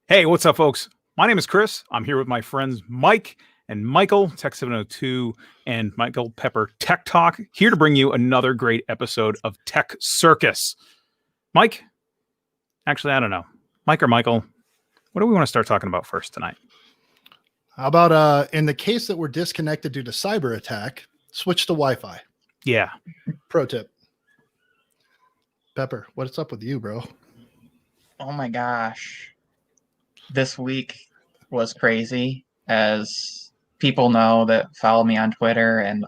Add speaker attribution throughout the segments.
Speaker 1: Hey, what's up, folks? My name is Chris. I'm here with my friends Mike and Michael, Tech702, and Michael Pepper Tech Talk, here to bring you another great episode of Tech Circus. Mike, actually, I don't know. Mike or Michael, what do we want to start talking about first tonight?
Speaker 2: How about in the case that we're disconnected due to cyber attack, switch to Wi-Fi?
Speaker 1: Yeah.
Speaker 2: Pro tip. Pepper, what's up with you, bro?
Speaker 3: Oh my gosh. This week was crazy, as people know that follow me on Twitter and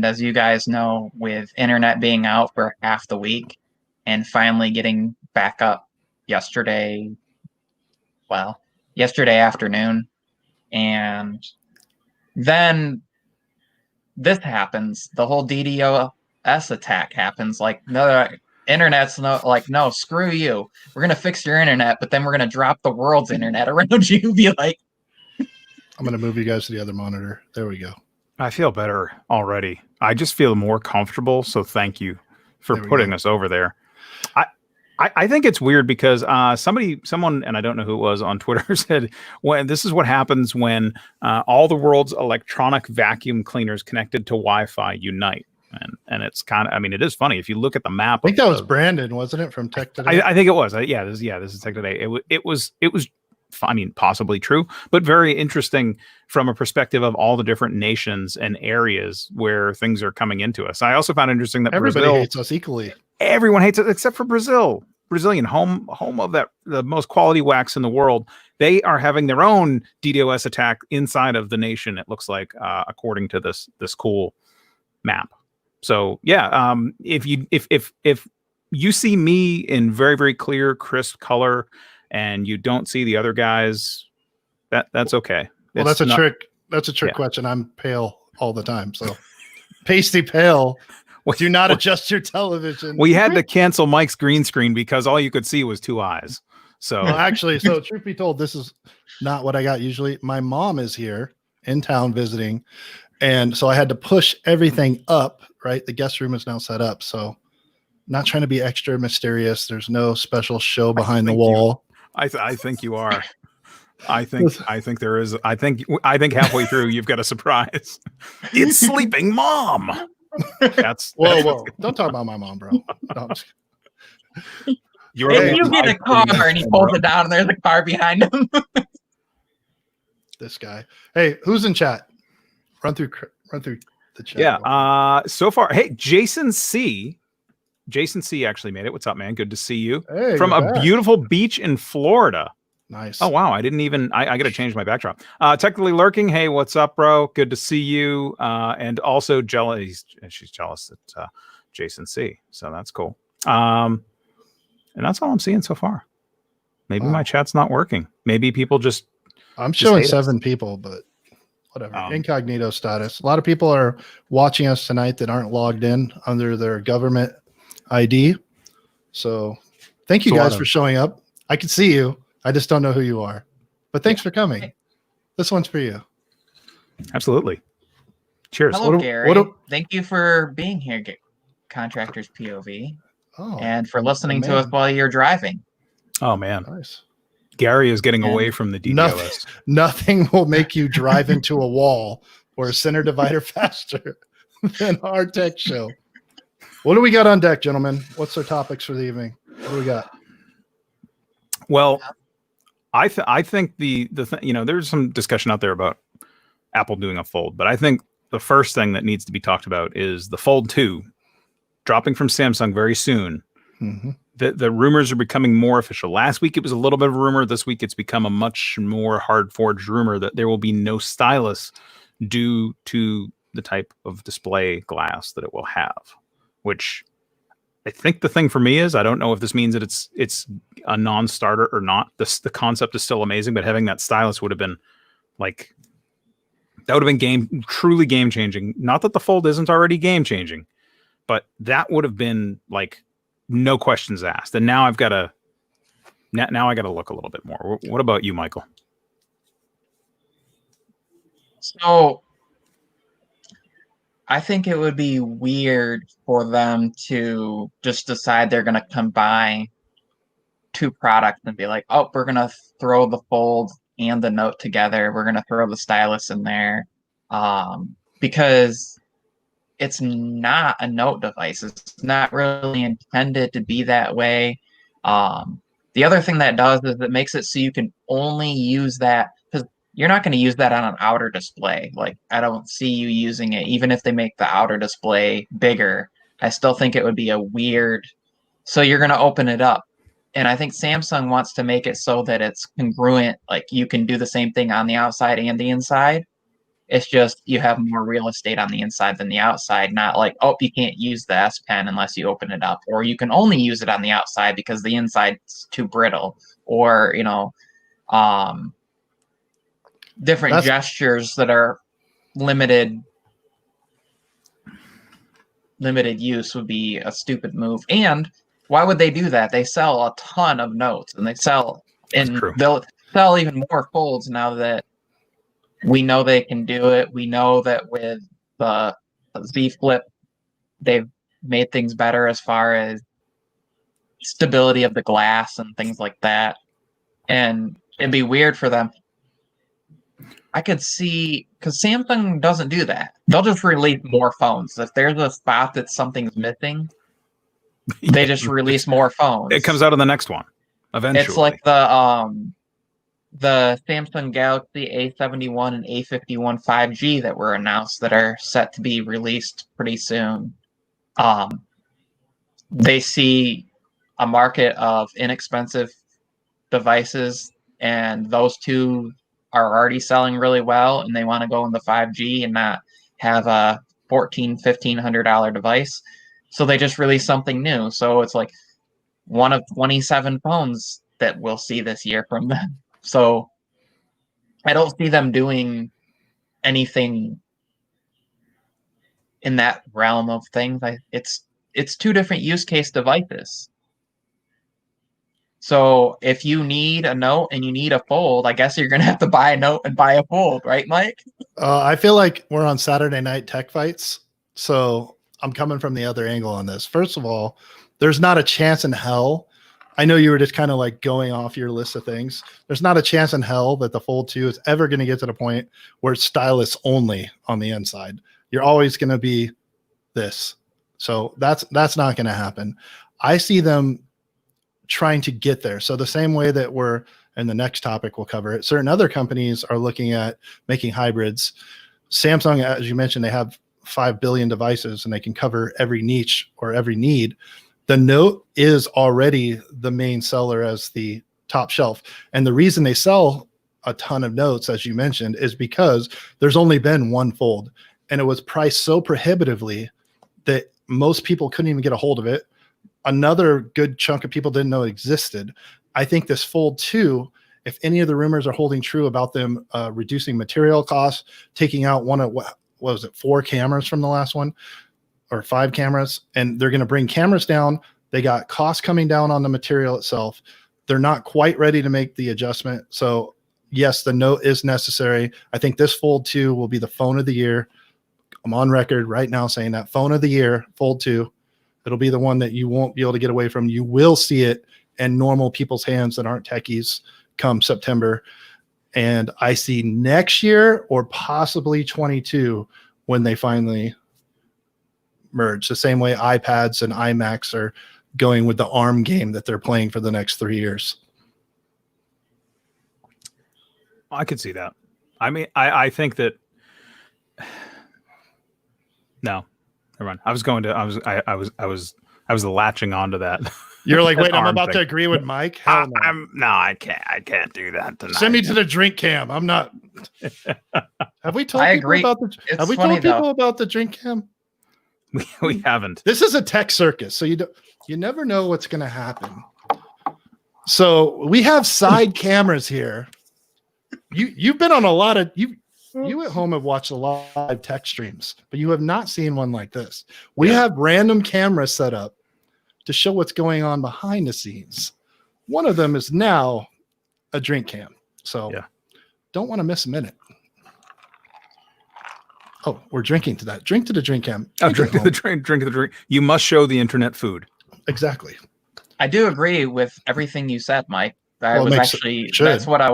Speaker 3: as you guys know, with internet being out for half the week and finally getting back up yesterday afternoon. And then this happens. The whole DDoS attack happens. Like, no, internet's no, screw you. We're gonna fix your internet, but then we're gonna drop the world's internet around you. Be like,
Speaker 2: I'm gonna move you guys to the other monitor. There we go.
Speaker 1: I feel better already. I just feel more comfortable. So thank you for putting us over there. I think it's weird because someone, and I don't know who it was on Twitter, said, "Well, this is what happens when all the world's electronic vacuum cleaners connected to Wi-Fi unite." And it's kind of, I mean, it is funny if you look at the map.
Speaker 2: I think that was Brandon, wasn't it, from Tech Today?
Speaker 1: I think it was. This is Tech Today. It was. I mean, possibly true, but very interesting from a perspective of all the different nations and areas where things are coming into us. I also found interesting that
Speaker 2: everybody
Speaker 1: Brazil
Speaker 2: hates us equally.
Speaker 1: Everyone hates it except for Brazil. Brazilian home of the most quality wax in the world. They are having their own DDoS attack inside of the nation. It looks like, according to this cool map. So yeah, if you see me in very, very clear, crisp color, and you don't see the other guys, that's okay.
Speaker 2: Well, that's a trick. That's a trick question. I'm pale all the time, so pasty pale. Do not adjust your television.
Speaker 1: We had to cancel Mike's green screen because all you could see was two eyes. So
Speaker 2: actually, truth be told, this is not what I got usually. My mom is here in town visiting, and so I had to push everything up. Right, the guest room is now set up, so not trying to be extra mysterious. There's no special show behind the wall.
Speaker 1: I think you are. I think there is. I think halfway through you've got a surprise. It's sleeping mom. That's
Speaker 2: whoa. Don't talk about my mom, bro.
Speaker 3: You get a car and he pulls it down and there's a car behind him.
Speaker 2: This guy. Hey, who's in chat? Run through the chat.
Speaker 1: Yeah. So far, hey, Jason C actually made it. What's up, man? Good to see you.
Speaker 2: Hey,
Speaker 1: from a beautiful beach in Florida.
Speaker 2: Nice.
Speaker 1: Oh, wow. I didn't even, I got to change my backdrop. Technically lurking. Hey, what's up, bro? Good to see you. And also jealous. She's jealous at Jason C. So that's cool. And that's all I'm seeing so far. Maybe my chat's not working. Maybe people just.
Speaker 2: I'm showing 7 people, but whatever. Incognito status. A lot of people are watching us tonight that aren't logged in under their government ID. So thank you guys for showing up. I can see you. I just don't know who you are, but thanks for coming. This one's for you.
Speaker 1: Absolutely. Cheers.
Speaker 3: Hello, Gary. Thank you for being here, Contractors POV, and for listening to us while you're driving.
Speaker 1: Oh, man.
Speaker 2: Nice.
Speaker 1: Gary is getting away from the DDoS.
Speaker 2: Nothing will make you drive into a wall or a center divider faster than our tech show. What do we got on deck, gentlemen? What's our topics for the evening? What do we got?
Speaker 1: Well, I think the thing, there's some discussion out there about Apple doing a Fold, but I think the first thing that needs to be talked about is the Fold 2 dropping from Samsung very soon.
Speaker 2: Mm-hmm.
Speaker 1: The rumors are becoming more official. Last week it was a little bit of a rumor. This week it's become a much more hard-forged rumor that there will be no stylus due to the type of display glass that it will have, which I think the thing for me is, I don't know if this means that it's a non-starter or not. The concept is still amazing, but having that stylus would have been truly game changing. Not that the Fold isn't already game changing, but that would have been no questions asked. And now I got to look a little bit more. What about you, Michael?
Speaker 3: So I think it would be weird for them to just decide they're going to combine two products and be like, oh, we're gonna throw the Fold and the Note together. We're gonna throw the stylus in there, because it's not a Note device. It's not really intended to be that way. The other thing that does is it makes it so you can only use that, because you're not going to use that on an outer display. Like, I don't see you using it, even if they make the outer display bigger. I still think it would be a weird. So you're going to open it up. And I think Samsung wants to make it so that it's congruent. Like, you can do the same thing on the outside and the inside. It's just you have more real estate on the inside than the outside. Not like, oh, you can't use the S Pen unless you open it up, or you can only use it on the outside because the inside's too brittle, or different gestures that are limited use would be a stupid move. And why would they do that? They sell a ton of Notes, and they'll sell even more Folds now that we know they can do it. We know that with the Z Flip, they've made things better as far as stability of the glass and things like that. And it'd be weird for them. I could see, because Samsung doesn't do that. They'll just release more phones. If there's a spot that something's missing, they just release more phones.
Speaker 1: It comes out on the next one eventually.
Speaker 3: It's like the Samsung Galaxy A71 and A51 5G that were announced that are set to be released pretty soon. They see a market of inexpensive devices, and those two are already selling really well, and they want to go in the 5G and not have a $1,500 device. So they just release something new. So it's like one of 27 phones that we'll see this year from them. So I don't see them doing anything in that realm of things. It's two different use case devices. So if you need a Note and you need a Fold, I guess you're going to have to buy a Note and buy a Fold, right, Mike?
Speaker 2: I feel like we're on Saturday Night Tech Fights, so I'm coming from the other angle on this. First of all, there's not a chance in hell. I know you were just kind of like going off your list of things. There's not a chance in hell that the Fold 2 is ever going to get to the point where it's stylus only on the inside. You're always going to be this. So that's not going to happen. I see them trying to get there. So the same way that we're, and the next topic we'll cover it, certain other companies are looking at making hybrids. Samsung, as you mentioned, they have 5 billion devices and they can cover every niche or every need. The Note is already the main seller as the top shelf. And the reason they sell a ton of Notes, as you mentioned, is because there's only been one Fold, and it was priced so prohibitively that most people couldn't even get a hold of it. Another good chunk of people didn't know it existed. I think this Fold 2, if any of the rumors are holding true about them reducing material costs, taking out one of, what was it, 4 cameras from the last one, or 5 cameras, and they're going to bring cameras down. They got costs coming down on the material itself. They're not quite ready to make the adjustment. So yes, the Note is necessary. I think this Fold 2 will be the phone of the year. I'm on record right now saying that phone of the year, Fold 2. It'll be the one that you won't be able to get away from. You will see it in normal people's hands that aren't techies come September. And I see next year or possibly 22 when they finally merge, the same way iPads and iMacs are going with the ARM game that they're playing for the next 3 years.
Speaker 1: I could see that. I mean, I think that no, never mind. I was latching onto that.
Speaker 2: You're like, wait, I'm about to agree with Mike. Hell no.
Speaker 1: I can't do that tonight.
Speaker 2: Send me to the drink cam. I'm not. Have we told
Speaker 3: I
Speaker 2: people
Speaker 3: agree.
Speaker 2: about the?
Speaker 3: It's
Speaker 2: Have we
Speaker 3: funny,
Speaker 2: told people
Speaker 3: though.
Speaker 2: about the drink cam?
Speaker 1: We haven't.
Speaker 2: This is a tech circus, so you never know what's going to happen. So we have side cameras here. You've been on a lot of you at home have watched a lot of live tech streams, but you have not seen one like this. We have random cameras set up to show what's going on behind the scenes. One of them is now a drink cam. So don't want to miss a minute. Oh, we're drinking to that. Drink to the drink cam.
Speaker 1: Drink to the drink. You must show the internet food.
Speaker 2: Exactly.
Speaker 3: I do agree with everything you said, Mike.
Speaker 2: Well, it makes
Speaker 3: That's what I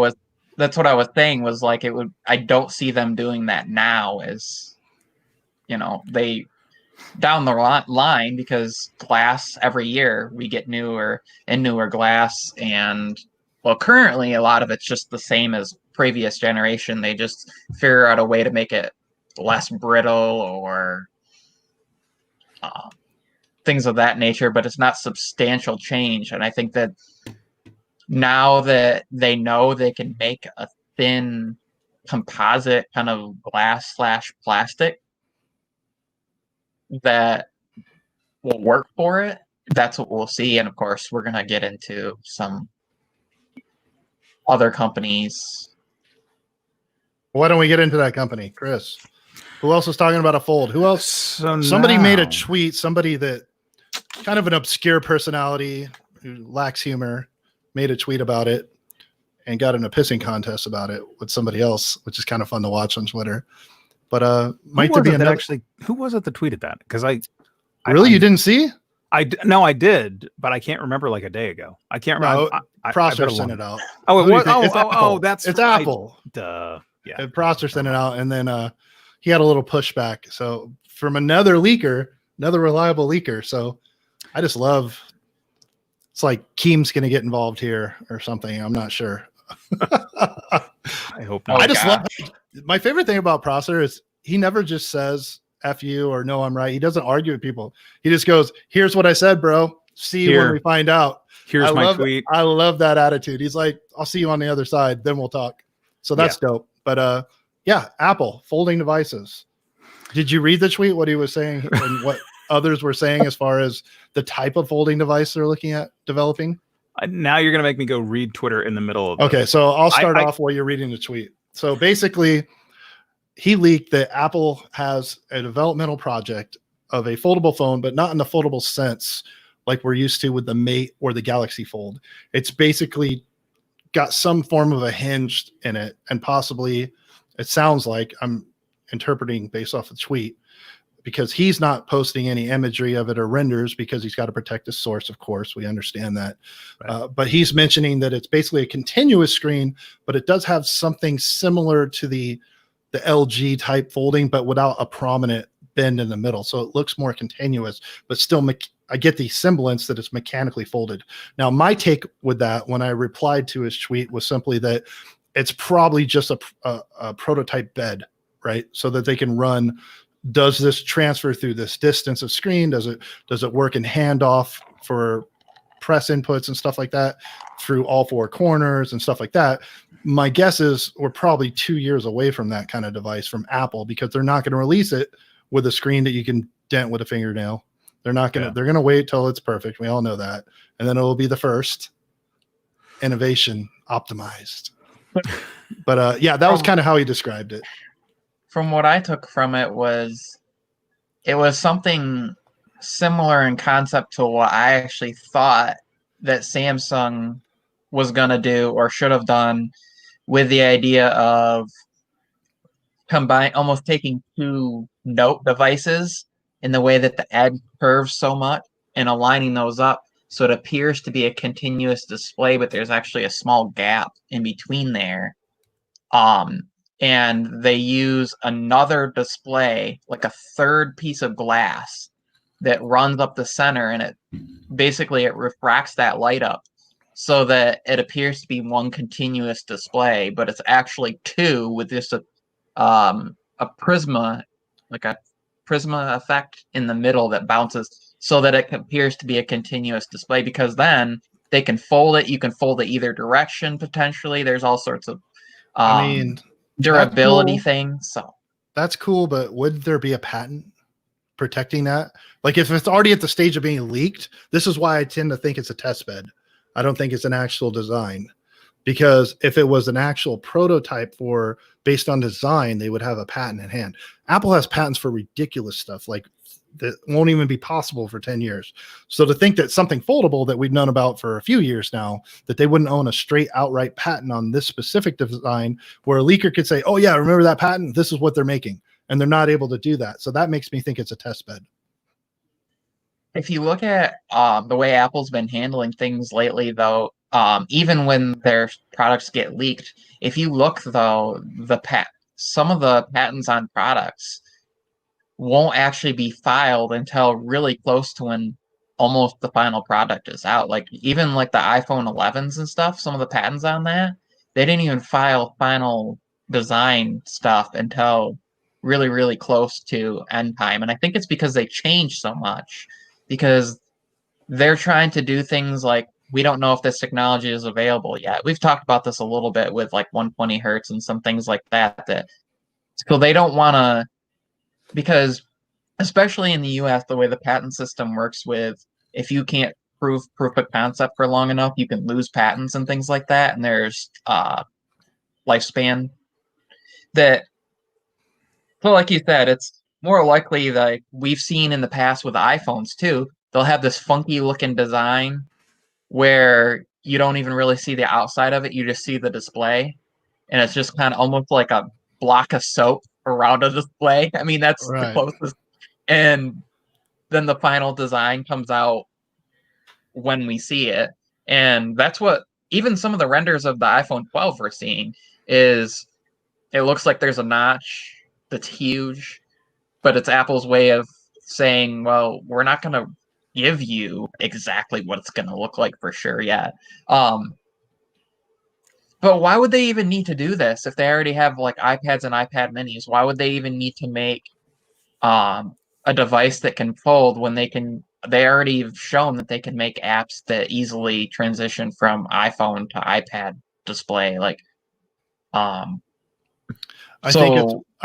Speaker 3: was saying was like I don't see them doing that now as they down the line, because glass every year we get newer and newer glass, and well, currently a lot of it's just the same as previous generation. They just figure out a way to make it less brittle or things of that nature, but it's not substantial change. And I think that now that they know they can make a thin composite kind of glass / plastic that will work for it, that's what we'll see. And of course, we're going to get into some other companies.
Speaker 2: Why don't we get into that company, Chris? Who else is talking about a fold? Who else? Somebody made a tweet. Somebody that kind of an obscure personality who lacks humor made a tweet about it and got in a pissing contest about it with somebody else, which is kind of fun to watch on Twitter. But might there be another?
Speaker 1: Actually, who was it that tweeted that? Because
Speaker 2: you didn't see?
Speaker 1: No, I did, but I can't remember like a day ago. I can't remember.
Speaker 2: Prosser sent it out.
Speaker 1: Oh, it was.
Speaker 2: It's Apple.
Speaker 1: Duh. Yeah.
Speaker 2: Prosser sent it out, and then he had a little pushback. So from another leaker, another reliable leaker. So I just love. It's like Keem's going to get involved here or something. I'm not sure.
Speaker 1: I hope not.
Speaker 2: I just love. My favorite thing about Prosser is he never just says F you or no, I'm right. He doesn't argue with people. He just goes, here's what I said, bro. See you when we find out.
Speaker 1: Here's my tweet.
Speaker 2: I love that attitude. He's like, I'll see you on the other side. Then we'll talk. So that's dope. But yeah, Apple folding devices. Did you read the tweet, what he was saying and what others were saying as far as the type of folding device they're looking at developing?
Speaker 1: Now you're going to make me go read Twitter in the middle of
Speaker 2: Okay, so I'll start off while you're reading the tweet. So basically, he leaked that Apple has a developmental project of a foldable phone, but not in the foldable sense like we're used to with the Mate or the Galaxy Fold. It's basically got some form of a hinge in it, and possibly, it sounds like, I'm interpreting based off the tweet, because he's not posting any imagery of it or renders because he's got to protect his source, of course. We understand that. Right. But he's mentioning that it's basically a continuous screen, but it does have something similar to the LG type folding, but without a prominent bend in the middle. So it looks more continuous, but still I get the semblance that it's mechanically folded. Now, my take with that when I replied to his tweet was simply that it's probably just a prototype bed, right? So that they can run, does this transfer through this distance of screen? Does it work in handoff for press inputs and stuff like that through all four corners and stuff like that? My guess is we're probably 2 years away from that kind of device from Apple, because they're not going to release it with a screen that you can dent with a fingernail. They're not going to, they're going to wait till it's perfect. We all know that. And then it will be the first innovation optimized. But yeah, that was kind of how he described it.
Speaker 3: From what I took from it was something similar in concept to what I actually thought that Samsung was going to do or should have done, with the idea of almost taking two Note devices in the way that the edge curves so much and aligning those up so it appears to be a continuous display, but there's actually a small gap in between there. And they use another display, like a third piece of glass that runs up the center, and it refracts that light up so that it appears to be one continuous display, but it's actually two with just a prisma, like a prisma effect in the middle that bounces so that it appears to be a continuous display, because then they can fold it. You can fold it either direction, potentially. There's all sorts of durability things. So
Speaker 2: that's cool, but would there be a patent protecting that? Like, if it's already at the stage of being leaked, this is why I tend to think it's a test bed. I don't think it's an actual design, because if it was an actual prototype based on design, they would have a patent in hand. Apple has patents for ridiculous stuff like that won't even be possible for 10 years. So to think that something foldable that we've known about for a few years now, that they wouldn't own a straight outright patent on this specific design, where a leaker could say, oh yeah, remember that patent? This is what they're making. And they're not able to do that. So that makes me think it's a test bed.
Speaker 3: if you look at the way Apple's been handling things lately, though, even when their products get leaked, if you look though, some of the patents on products won't actually be filed until really close to when almost the final product is out. Like even like the iPhone 11s and stuff, some of the patents on that, they didn't even file final design stuff until really, really close to end time. And I think it's because they changed so much, because they're trying to do things like, we don't know if this technology is available yet. We've talked about this a little bit with like 120 hertz and some things like that. So they don't want to, because especially in the US, the way the patent system works with, if you can't prove proof of concept for long enough, you can lose patents and things like that. And there's lifespan that, so like you said, it's more likely that we've seen in the past with iPhones too. They'll have this funky looking design where you don't even really see the outside of it. You just see the display. And it's just kind of almost like a block of soap around a display. I mean, that's the closest. And then the final design comes out when we see it. And that's what even some of the renders of the iPhone 12 we're seeing is, it looks like there's a notch that's huge, but it's Apple's way of saying, well, we're not going to give you exactly what it's going to look like for sure yet. But why would they even need to do this if they already have like iPads and iPad minis? Why would they even need to make a device that can fold when they already have shown that they can make apps that easily transition from iPhone to iPad display? Like,
Speaker 2: I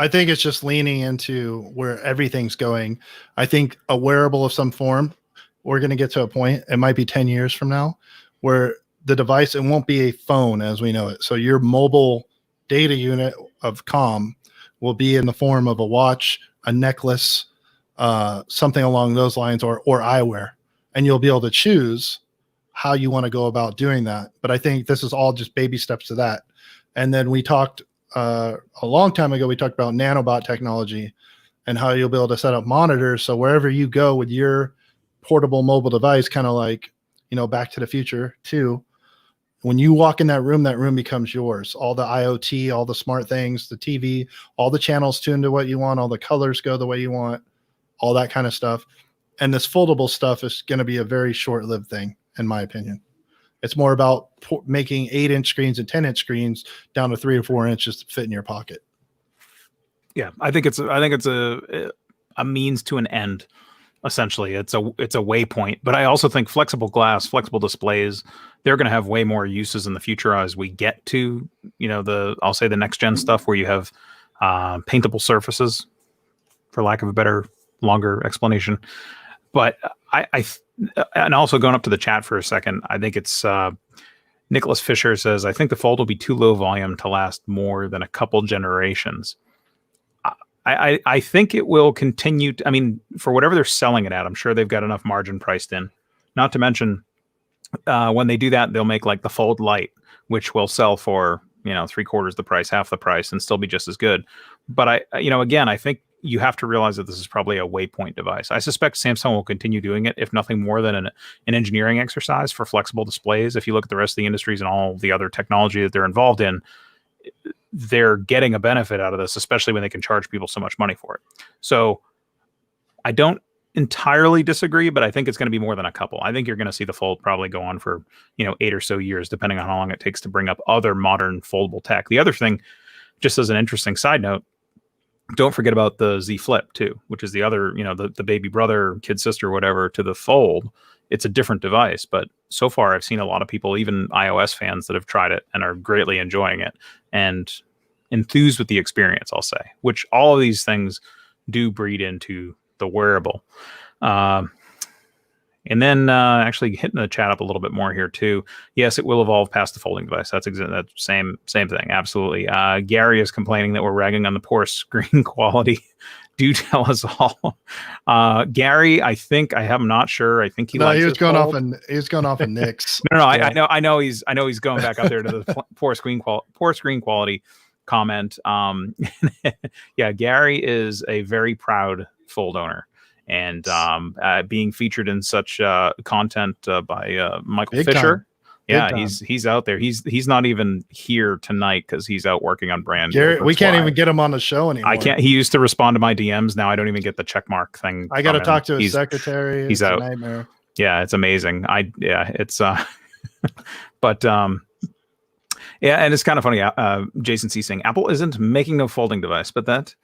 Speaker 2: think it's just leaning into where everything's going. I think a wearable of some form, we're going to get to a point, it might be 10 years from now, where the device, it won't be a phone as we know it. So your mobile data unit of comm will be in the form of a watch, a necklace, something along those lines, or eyewear. And you'll be able to choose how you want to go about doing that. But I think this is all just baby steps to that. And then we talked a long time ago, we talked about nanobot technology and how you'll be able to set up monitors. So wherever you go with your portable mobile device, kind of like, Back to the Future 2, when you walk in that room becomes yours. All the IoT, all the smart things, the TV, all the channels tuned to what you want, all the colors go the way you want, all that kind of stuff. And this foldable stuff is going to be a very short-lived thing, in my opinion. It's more about making 8-inch screens and 10-inch screens down to 3 or 4 inches to fit in your pocket.
Speaker 1: Yeah, I think it's a means to an end. Essentially, it's a waypoint. But I also think flexible glass, flexible displays, they're going to have way more uses in the future as we get to I'll say the next gen stuff where you have paintable surfaces, for lack of a better, longer explanation. But and also going up to the chat for a second, I think it's Nicholas Fisher says, I think the Fold will be too low volume to last more than a couple generations. I think it will continue. For whatever they're selling it at, I'm sure they've got enough margin priced in. Not to mention, when they do that, they'll make like the Fold Lite, which will sell for 3/4 the price, half the price, and still be just as good. But again, I think you have to realize that this is probably a waypoint device. I suspect Samsung will continue doing it, if nothing more than an engineering exercise for flexible displays. If you look at the rest of the industries and all the other technology that they're involved in, they're getting a benefit out of this, especially when they can charge people so much money for it. So I don't entirely disagree, but I think it's going to be more than a couple. I think you're going to see the Fold probably go on for 8 or so years, depending on how long it takes to bring up other modern foldable tech. The other thing, just as an interesting side note, don't forget about the Z Flip too, which is the other, the baby brother, kid sister, whatever, to the Fold. It's a different device, but so far I've seen a lot of people, even iOS fans, that have tried it and are greatly enjoying it and enthused with the experience, I'll say, which all of these things do breed into the wearable. And then actually hitting the chat up a little bit more here too. Yes, it will evolve past the folding device. That's that same thing. Absolutely. Gary is complaining that we're ragging on the poor screen quality. Do tell us all. Gary, I'm not sure. I think he was going off
Speaker 2: on Nick's.
Speaker 1: No, I know he's going back up there to the poor screen quality comment. Yeah, Gary is a very proud Fold owner. and being featured in such content by Michael
Speaker 2: Big
Speaker 1: Fisher.
Speaker 2: time.
Speaker 1: Yeah,
Speaker 2: Big time.
Speaker 1: he's out there. He's not even here tonight because he's out working on brand.
Speaker 2: Garrett, we can't even get him on the show anymore.
Speaker 1: I can't. He used to respond to my DMs. Now I don't even get the check mark thing.
Speaker 2: I got to talk to his secretary.
Speaker 1: He's
Speaker 2: it's
Speaker 1: out.
Speaker 2: A nightmare.
Speaker 1: Yeah, it's amazing. It's but yeah, and it's kind of funny. Jason C saying Apple isn't making a folding device, but that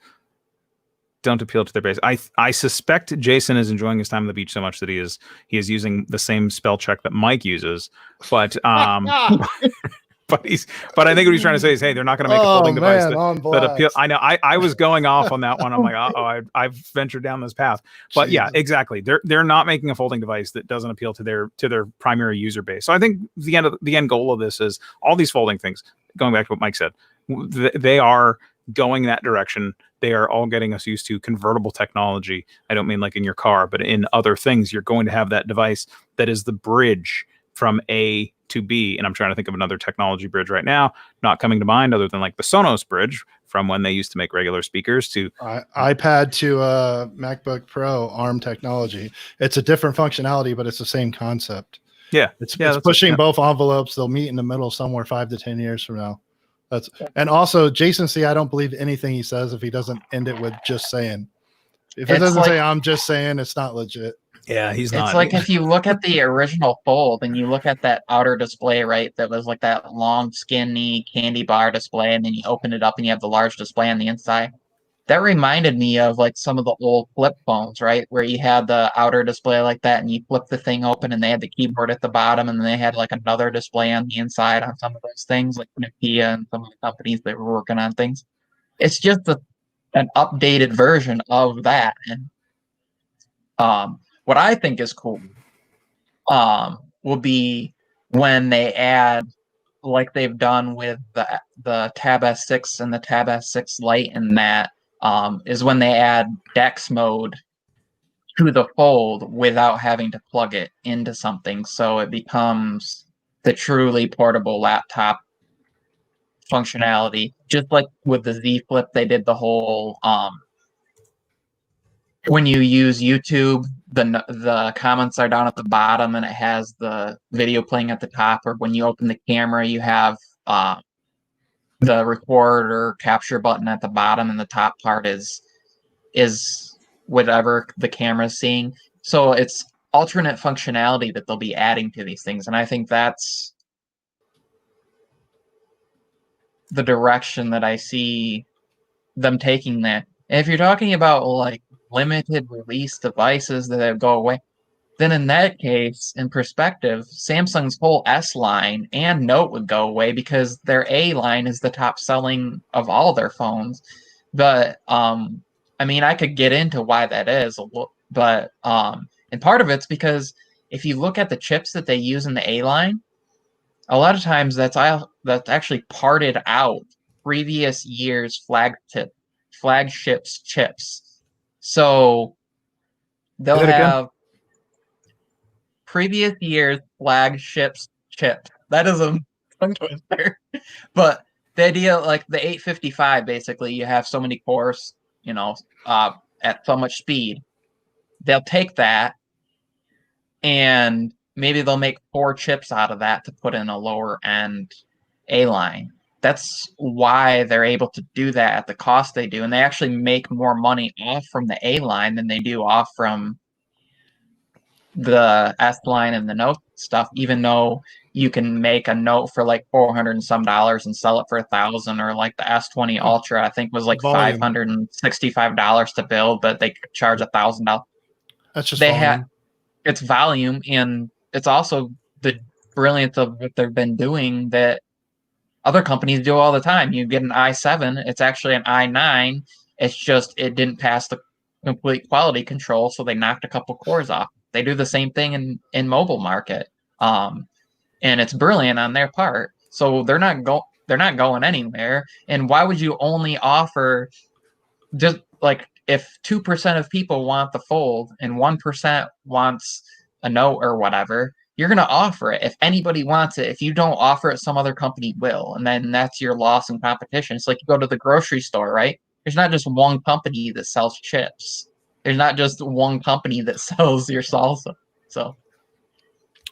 Speaker 1: don't appeal to their base. I suspect Jason is enjoying his time on the beach so much that he is using the same spell check that Mike uses, but but I think what he's trying to say is, hey, they're not going to make a folding device that appeal. I know I was going off on that one. I'm like, I've ventured down this path. But Jesus. Yeah, exactly. They're not making a folding device that doesn't appeal to their primary user base. So I think the end goal of this is all these folding things. Going back to what Mike said, they are going that direction. They are all getting us used to convertible technology. I don't mean like in your car, but in other things, you're going to have that device that is the bridge from A to B. And I'm trying to think of another technology bridge right now, not coming to mind other than like the Sonos bridge from when they used to make regular speakers to
Speaker 2: iPad to MacBook Pro ARM technology. It's a different functionality, but it's the same concept.
Speaker 1: Yeah.
Speaker 2: It's pushing both envelopes. They'll meet in the middle somewhere 5 to 10 years from now. And also Jason C, I don't believe anything he says if he doesn't end it with just saying. If it doesn't say I'm just saying, it's not legit.
Speaker 1: Yeah, he's not.
Speaker 3: It's like if you look at the original Fold and you look at that outer display, right? That was like that long, skinny candy bar display, and then you open it up and you have the large display on the inside. That reminded me of like some of the old flip phones, right? Where you had the outer display like that and you flip the thing open and they had the keyboard at the bottom and then they had like another display on the inside on some of those things, like Nokia and some of the companies that were working on things. It's just an updated version of that. And what I think is cool will be when they add, like they've done with the Tab S6 and the Tab S6 Lite, and that is when they add DeX mode to the Fold without having to plug it into something. So it becomes the truly portable laptop functionality. Just like with the Z Flip, they did the whole when you use YouTube, the comments are down at the bottom and it has the video playing at the top, or when you open the camera, you have the record or capture button at the bottom, and the top part is whatever the camera's seeing. So it's alternate functionality that they'll be adding to these things, and I think that's the direction that I see them taking that. And if you're talking about like limited release devices that go away, then in that case, in perspective, Samsung's whole S line and Note would go away because their A line is the top selling of all their phones. But I mean, I could get into why that is, but and part of it's because if you look at the chips that they use in the A line, a lot of times that's actually parted out previous years' flagships chips. So they'll have previous year's flagships chip. That is a tongue twister. But the idea, like the 855, basically, you have so many cores, at so much speed. They'll take that and maybe they'll make 4 chips out of that to put in a lower end A line. That's why they're able to do that at the cost they do. And they actually make more money off from the A line than they do off from the S line and the Note stuff, even though you can make a Note for like $400 and some and sell it for $1,000, or like the S20 Ultra, I think was like $565 to build, but they could charge $1,000.
Speaker 2: That's just volume.
Speaker 3: It's volume, and it's also the brilliance of what they've been doing that other companies do all the time. You get an i7, it's actually an i9. It's just it didn't pass the complete quality control, so they knocked a couple cores off. They do the same thing in mobile market, and it's brilliant on their part. So they're not going anywhere. And why would you only offer, just like if 2% of people want the Fold and 1% wants a Note or whatever, you're going to offer it if anybody wants it. If you don't offer it, some other company will, and then that's your loss in competition. It's like you go to the grocery store, right? There's not just one company that sells chips. There's not just one company that sells your salsa. So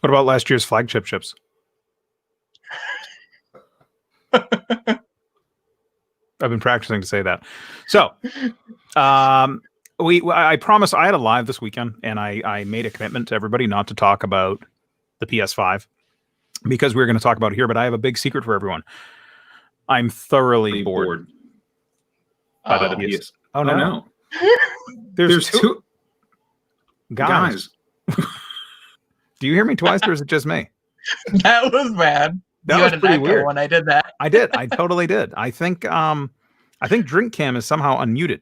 Speaker 1: What about last year's flagship chips? I've been practicing to say that. So, I promised I had a live this weekend, and I made a commitment to everybody not to talk about the PS5 because we were going to talk about it here. But I have a big secret for everyone. I'm thoroughly bored by the PS. Oh no! There's two guys. Do you hear me twice, or is it just me?
Speaker 3: That was bad.
Speaker 1: That
Speaker 3: you
Speaker 1: was
Speaker 3: had an
Speaker 1: pretty
Speaker 3: echo
Speaker 1: weird.
Speaker 3: when I did that.
Speaker 1: I did. I totally did. I think Drink Cam is somehow unmuted.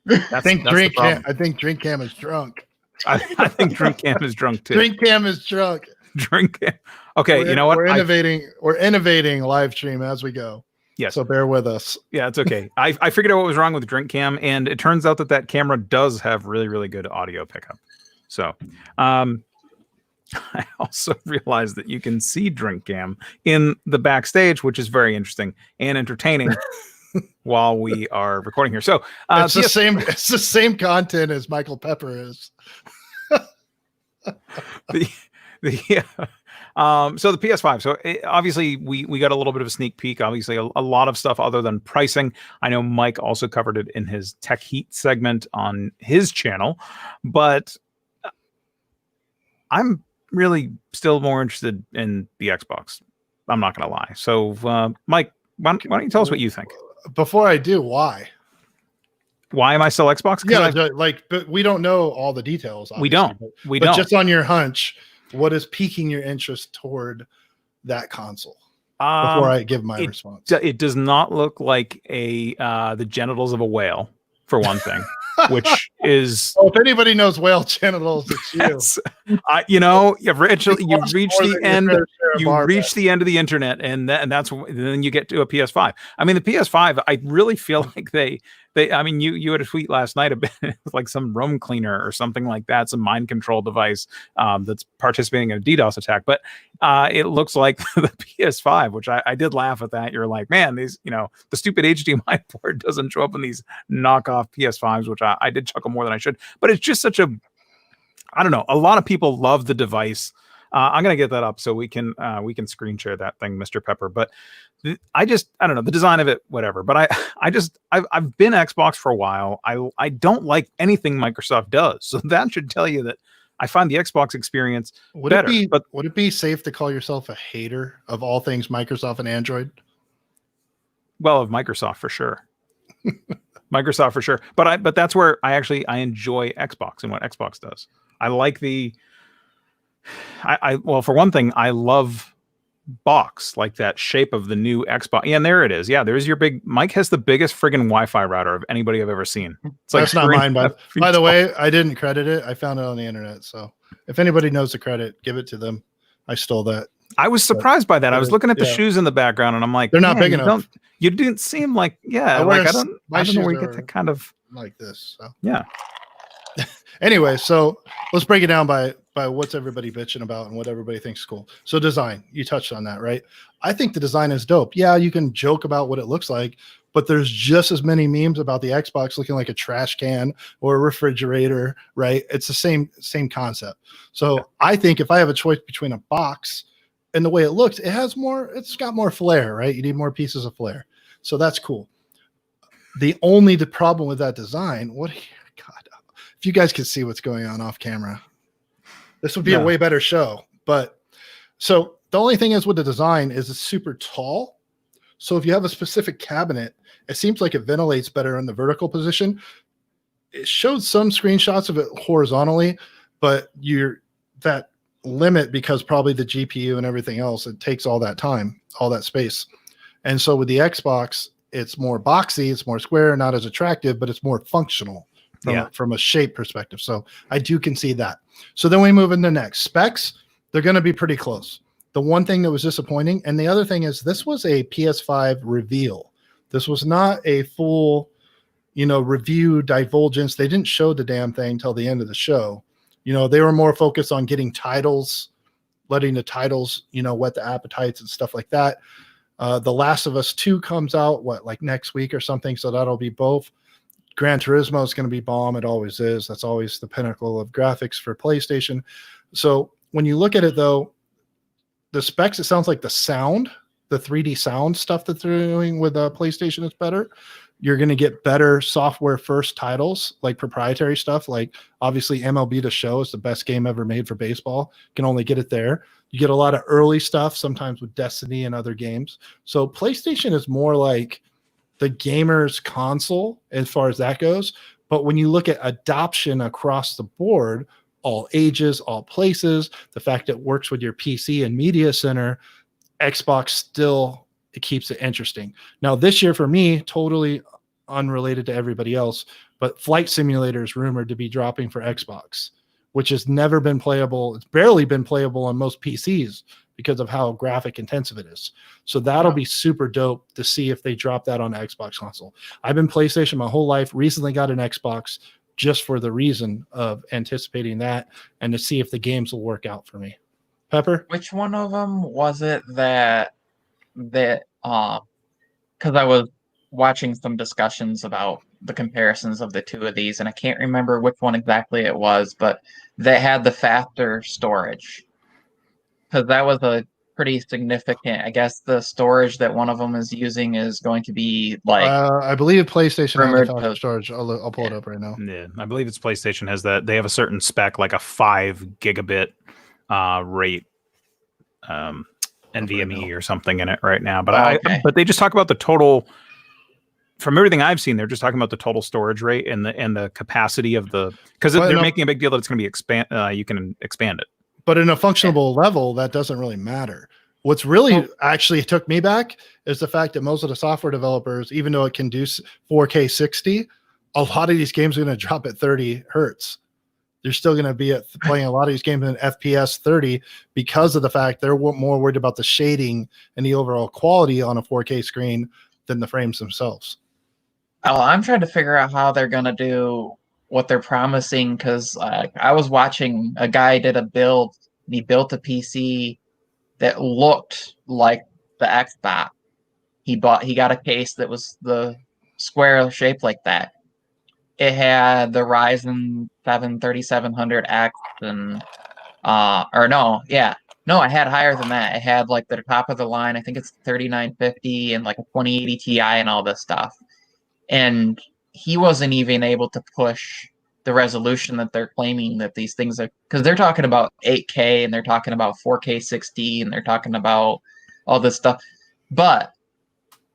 Speaker 2: I think Drink Cam is drunk.
Speaker 1: I think Drink Cam is drunk too.
Speaker 2: Drink Cam is drunk.
Speaker 1: Drink Cam. Okay, you know what?
Speaker 2: We're innovating live stream as we go.
Speaker 1: Yes.
Speaker 2: So bear with us.
Speaker 1: Yeah, it's okay. I figured out what was wrong with Drink Cam, and it turns out that camera does have really, really good audio pickup. So, I also realized that you can see Drink Cam in the backstage, which is very interesting and entertaining while we are recording here. So
Speaker 2: it's the same content as Michael Pepper is.
Speaker 1: So the PS5. So obviously we got a little bit of a sneak peek. Obviously a lot of stuff other than pricing. I know Mike also covered it in his Tech Heat segment on his channel, but I'm really still more interested in the Xbox. I'm not going to lie. So Mike, why don't you tell us what you think?
Speaker 2: Before I do, why
Speaker 1: am I still Xbox?
Speaker 2: Yeah, but we don't know all the details.
Speaker 1: We don't.
Speaker 2: But just on your hunch, what is piquing your interest toward that console? Before I give my response,
Speaker 1: it does not look like the genitals of a whale, for one thing, which is.
Speaker 2: Well, if anybody knows whale genitals, it's you.
Speaker 1: You've reached the end. You reach the end of the internet, and then you get to a PS5. I mean, the PS5. I really feel like they. I mean, you had a tweet last night about like some room cleaner or something like that, some mind control device that's participating in a DDoS attack. But it looks like the PS5, which I did laugh at that. You're like, man, these, the stupid HDMI port doesn't show up in these knockoff PS5s, which I did chuckle more than I should. But it's just such a, I don't know. A lot of people love the device. I'm gonna get that up so we can screen share that thing, Mr. Pepper. But I don't know the design of it, whatever. But I've been Xbox for a while. I don't like anything Microsoft does, so that should tell you that I find the Xbox experience better.
Speaker 2: Would it be safe to call yourself a hater of all things Microsoft and Android?
Speaker 1: Well, of Microsoft for sure. Microsoft for sure. But that's where I enjoy Xbox and what Xbox does. I like well, for one thing, I love box, like that shape of the new Xbox. Yeah, and there it is. Yeah, there's your Mike has the biggest friggin' Wi-Fi router of anybody I've ever seen. It's like
Speaker 2: that's not mine, by the way. I didn't credit it. I found it on the internet. So if anybody knows the credit, give it to them. I stole that.
Speaker 1: I was surprised by that. I was looking at the shoes in the background, and I'm like,
Speaker 2: they're not big enough.
Speaker 1: You didn't seem like, I don't know where you get that kind of
Speaker 2: like this. So.
Speaker 1: Yeah.
Speaker 2: Anyway, so let's break it down by what's everybody bitching about and what everybody thinks is cool. So design, you touched on that, right? I think the design is dope. Yeah, you can joke about what it looks like, but there's just as many memes about the Xbox looking like a trash can or a refrigerator, right? It's the same concept. So I think if I have a choice between a box and the way it looks, it's got more flair, right? You need more pieces of flair. So that's cool. The problem with that design, God, if you guys could see what's going on off camera, this would be a way better show. But so the only thing is with the design is it's super tall. So if you have a specific cabinet, it seems like it ventilates better in the vertical position. It showed some screenshots of it horizontally, but that limit, because probably the GPU and everything else, it takes all that time, all that space. And so with the Xbox, it's more boxy, it's more square, not as attractive, but it's more functional from a shape perspective. So I do concede that. So then we move into next specs. They're going to be pretty close. The one thing that was disappointing, and the other thing is this was a PS5 reveal. This was not a full, review divulgence. They didn't show the damn thing till the end of the show. They were more focused on getting titles, letting the titles, whet the appetites and stuff like that. The Last of Us 2 comes out, like next week or something. So that'll be both. Gran Turismo is going to be bomb. It always is. That's always the pinnacle of graphics for PlayStation. So when you look at it, though, the specs, it sounds like the sound, the 3D sound stuff that they're doing with PlayStation is better. You're going to get better software first titles, like proprietary stuff. Like obviously MLB The Show is the best game ever made for baseball. You can only get it there. You get a lot of early stuff, sometimes with Destiny and other games. So PlayStation is more like the gamer's console as far as that goes. But when you look at adoption across the board, all ages, all places, the fact it works with your PC and media center, Xbox still, it keeps it interesting. Now this year for me, totally unrelated to everybody else, but Flight Simulator is rumored to be dropping for Xbox, which has never been playable. It's barely been playable on most PCs because of how graphic intensive it is. So that'll be super dope to see if they drop that on the Xbox console. I've been PlayStation my whole life, recently got an Xbox just for the reason of anticipating that and to see if the games will work out for me. Pepper?
Speaker 3: Which one of them was it because I was watching some discussions about the comparisons of the two of these, and I can't remember which one exactly it was, but they had the faster storage. Because that was a pretty significant, I guess the storage that one of them is using is going to be like...
Speaker 2: I believe PlayStation has
Speaker 3: rumored
Speaker 2: the faster
Speaker 3: to-
Speaker 2: storage. I'll pull it up right now.
Speaker 1: Yeah, I believe it's PlayStation has that. They have a certain spec, like a 5 gigabit rate NVMe or something in it right now. But but they just talk about the total. From everything I've seen, they're just talking about the total storage rate and the capacity of the, because they're making a big deal that it's going to be you can expand it.
Speaker 2: But in a functional level, that doesn't really matter. What's really actually took me back is the fact that most of the software developers, even though it can do 4K 60, a lot of these games are going to drop at 30 hertz. They're still going to be playing a lot of these games in FPS 30 because of the fact they're more worried about the shading and the overall quality on a 4K screen than the frames themselves.
Speaker 3: Oh, I'm trying to figure out how they're going to do what they're promising, because I was watching a guy did a build. He built a PC that looked like the Xbox. He got a case that was the square shape like that. It had the Ryzen 7 3700X and it had higher than that. It had like the top of the line. I think it's 3950 and like a 2080 Ti and all this stuff. And he wasn't even able to push the resolution that they're claiming that these things are, because they're talking about 8K and they're talking about 4K 60 and they're talking about all this stuff. But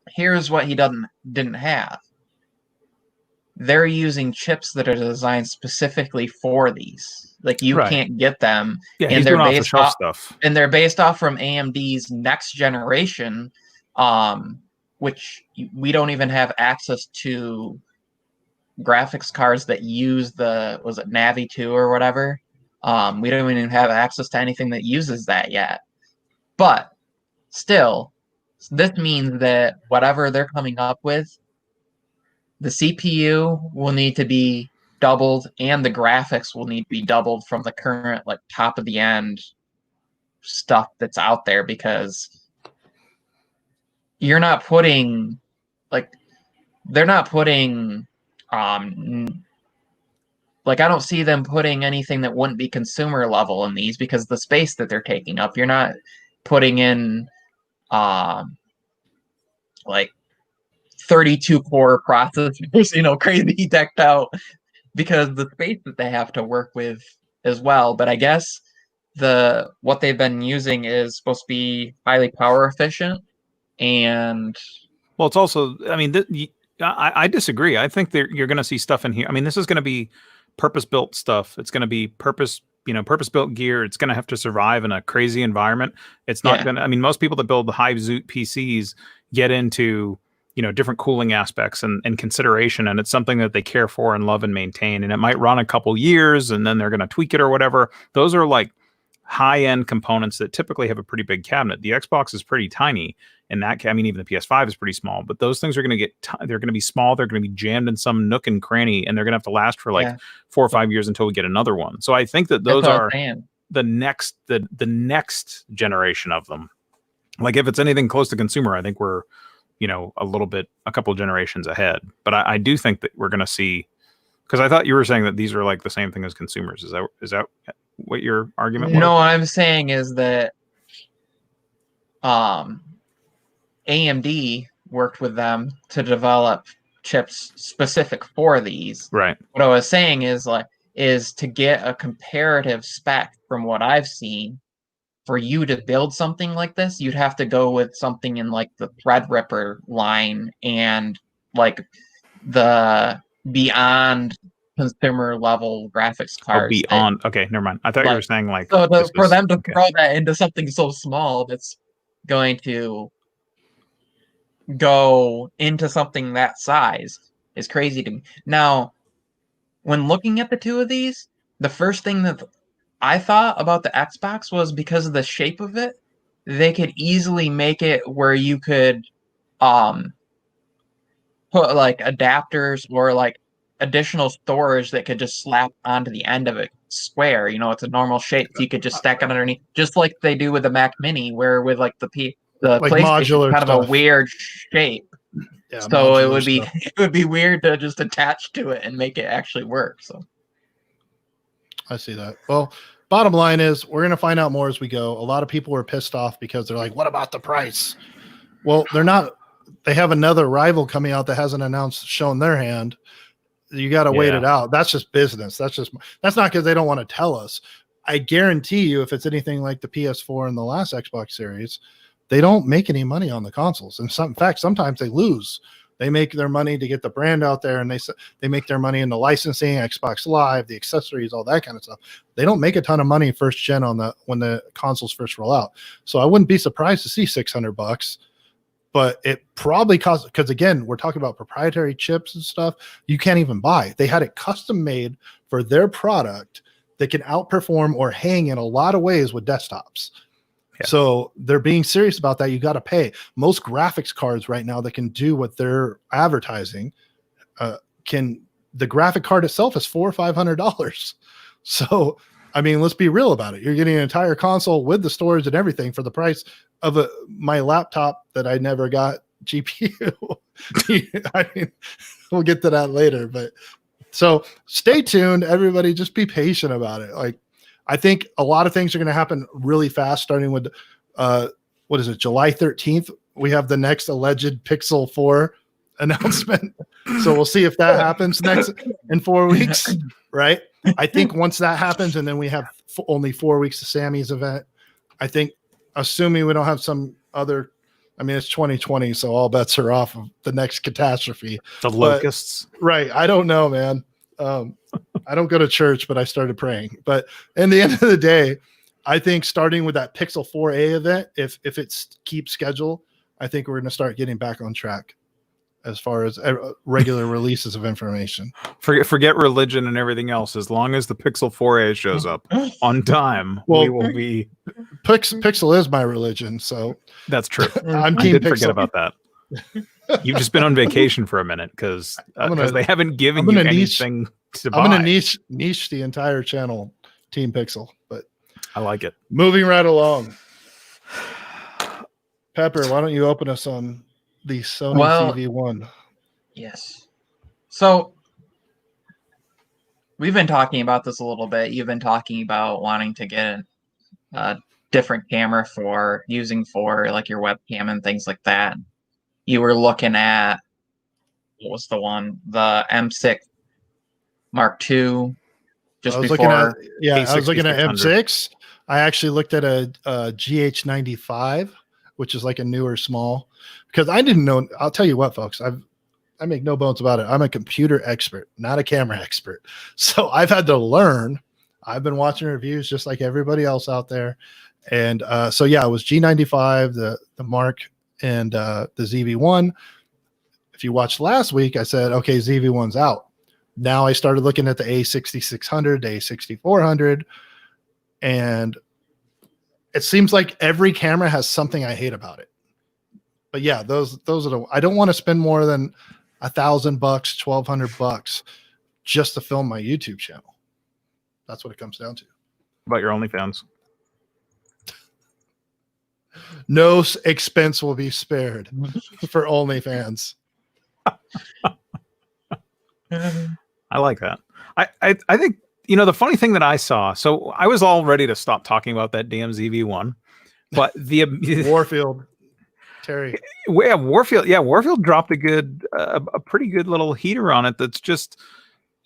Speaker 3: here's what he didn't have. They're using chips that are designed specifically for these. Like you can't get them.
Speaker 1: Yeah,
Speaker 3: and they're
Speaker 1: based off stuff.
Speaker 3: And they're based off from AMD's next generation, which we don't even have access to graphics cards that use was it Navi 2 or whatever. We don't even have access to anything that uses that yet. But still, this means that whatever they're coming up with, the CPU will need to be doubled and the graphics will need to be doubled from the current like top of the end stuff that's out there, because you're not putting they're not putting like I don't see them putting anything that wouldn't be consumer level in these, because the space that they're taking up. You're not putting in like 32 core processors, crazy decked out, because the space that they have to work with as well. But I guess what they've been using is supposed to be highly power efficient. And
Speaker 1: well, it's also, I mean, I disagree. I think you're going to see stuff in here. I mean, this is going to be purpose-built stuff. It's going to be purpose-built gear. It's going to have to survive in a crazy environment. It's not going to, I mean, most people that build the high-zoot PCs get into, different cooling aspects and consideration, and it's something that they care for and love and maintain. And it might run a couple years and then they're going to tweak it or whatever. Those are like high-end components that typically have a pretty big cabinet. The Xbox is pretty tiny. And even the PS5 is pretty small, but those things are going to they're going to be small. They're going to be jammed in some nook and cranny, and they're going to have to last for 4 or 5 years until we get another one. So I think that those are the next generation of them. Like if it's anything close to consumer, I think we're a couple generations ahead. But I do think that we're going to see, because I thought you were saying that these are like the same thing as consumers. Is that what your argument was?
Speaker 3: No, what I'm saying is that AMD worked with them to develop chips specific for these.
Speaker 1: Right.
Speaker 3: What I was saying is to get a comparative spec from what I've seen, for you to build something like this, you'd have to go with something in like the Threadripper line and like the beyond consumer level graphics cards.
Speaker 1: Beyond. Okay, never mind. I thought you were saying like
Speaker 3: so for them to throw that into something so small that's going to go into something that size is crazy to me. Now, when looking at the two of these, the first thing that I thought about the Xbox was, because of the shape of it, they could easily make it where you could put like adapters or like additional storage that could just slap onto the end of it square. It's a normal shape, so you could just stack it underneath, just like they do with the Mac Mini, where with like the
Speaker 2: like
Speaker 3: PlayStation, kind
Speaker 2: stuff.
Speaker 3: of a weird shape.
Speaker 2: Yeah,
Speaker 3: so it would be weird to just attach to it and make it actually work. So
Speaker 2: I see that. Well, bottom line is we're going to find out more as we go. A lot of people are pissed off because they're like, what about the price? Well, they're not. They have another rival coming out that hasn't shown their hand. You got to wait it out. That's just business. That's not because they don't want to tell us. I guarantee you, if it's anything like the PS4 and the last Xbox series, they don't make any money on the consoles. And in fact, sometimes they lose. They make their money to get the brand out there, and they make their money in the licensing, Xbox Live, the accessories, all that kind of stuff. They don't make a ton of money first gen when the consoles first roll out. So I wouldn't be surprised to see $600, but it probably costs, because again, we're talking about proprietary chips and stuff you can't even buy. They had it custom made for their product that can outperform or hang in a lot of ways with desktops. Yeah. So they're being serious about that. You got to pay. Most graphics cards right now that can do what they're advertising, the graphic card itself is $400 or $500. So, I mean, let's be real about it. You're getting an entire console with the storage and everything for the price of my laptop that I never got GPU. I mean, we'll get to that later, but so stay tuned, everybody. Just be patient about it. Like, I think a lot of things are going to happen really fast, starting with, what is it, July 13th? We have the next alleged Pixel 4 announcement. So we'll see if that happens next in 4 weeks, right? I think once that happens, and then we have only 4 weeks to Sammy's event, I think, assuming we don't have some other, I mean, it's 2020, so all bets are off of the next catastrophe.
Speaker 1: The locusts.
Speaker 2: Right. I don't know, man. I don't go to church, but I started praying. But in the end of the day, I think starting with that Pixel 4a event, if it keeps schedule, I think we're going to start getting back on track as far as regular releases of information.
Speaker 1: Forget religion and everything else. As long as the Pixel 4a shows up on time, we will be.
Speaker 2: Pixel is my religion, so
Speaker 1: that's true.
Speaker 2: I'm
Speaker 1: I
Speaker 2: Team
Speaker 1: did
Speaker 2: Pixel.
Speaker 1: Forget about that. You've just been on vacation for a minute because they haven't given you anything to buy.
Speaker 2: I'm going to niche the entire channel Team Pixel, but
Speaker 1: I like it.
Speaker 2: Moving right along. Pepper, why don't you open us on the Sony CV1?
Speaker 3: Yes. So we've been talking about this a little bit. You've been talking about wanting to get a different camera for like your webcam and things like that. You were looking at, what was the one? The M6 Mark II.
Speaker 2: I was looking at M6. I actually looked at a GH95, which is like a newer small, because I didn't know. I'll tell you what, folks, I make no bones about it. I'm a computer expert, not a camera expert. So I've had to learn. I've been watching reviews just like everybody else out there. And so, yeah, it was G95, the Mark, and the ZV1. If you watched last week, I said, okay, ZV1's out. Now I started looking at the A6600, the A6400, and it seems like every camera has something I hate about it. But yeah, those are I don't want to spend more than $1,000, $1,200 just to film my YouTube channel. That's what it comes down to.
Speaker 1: About your OnlyFans.
Speaker 2: No expense will be spared for OnlyFans.
Speaker 1: I like that. I think, the funny thing that I saw, so I was all ready to stop talking about that damn ZV-1, but the
Speaker 2: Warfield, Terry.
Speaker 1: Warfield dropped a pretty good little heater on it. That's just,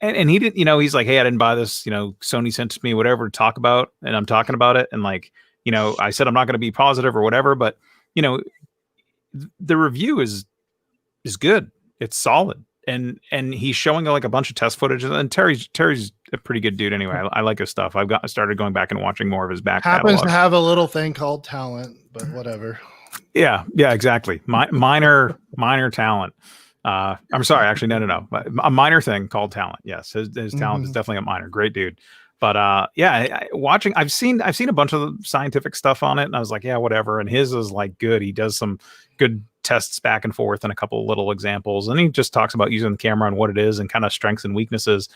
Speaker 1: and he didn't, he's like, hey, I didn't buy this, Sony sent me whatever to talk about, and I'm talking about it. And like, I said, I'm not going to be positive or whatever, but the review is good. It's solid. And he's showing like a bunch of test footage, and Terry's a pretty good dude anyway. I like his stuff. I started going back and watching more of his back
Speaker 2: Happens
Speaker 1: catalog.
Speaker 2: to have a little thing called talent, but whatever.
Speaker 1: Yeah, exactly. Minor talent. I'm sorry, actually, no. A minor thing called talent. Yes, his talent is definitely a minor. Great dude. But watching, I've seen a bunch of the scientific stuff on it, and I was like, yeah, whatever. And his is like good. He does some good tests back and forth and a couple of little examples, and he just talks about using the camera and what it is and kind of strengths and weaknesses.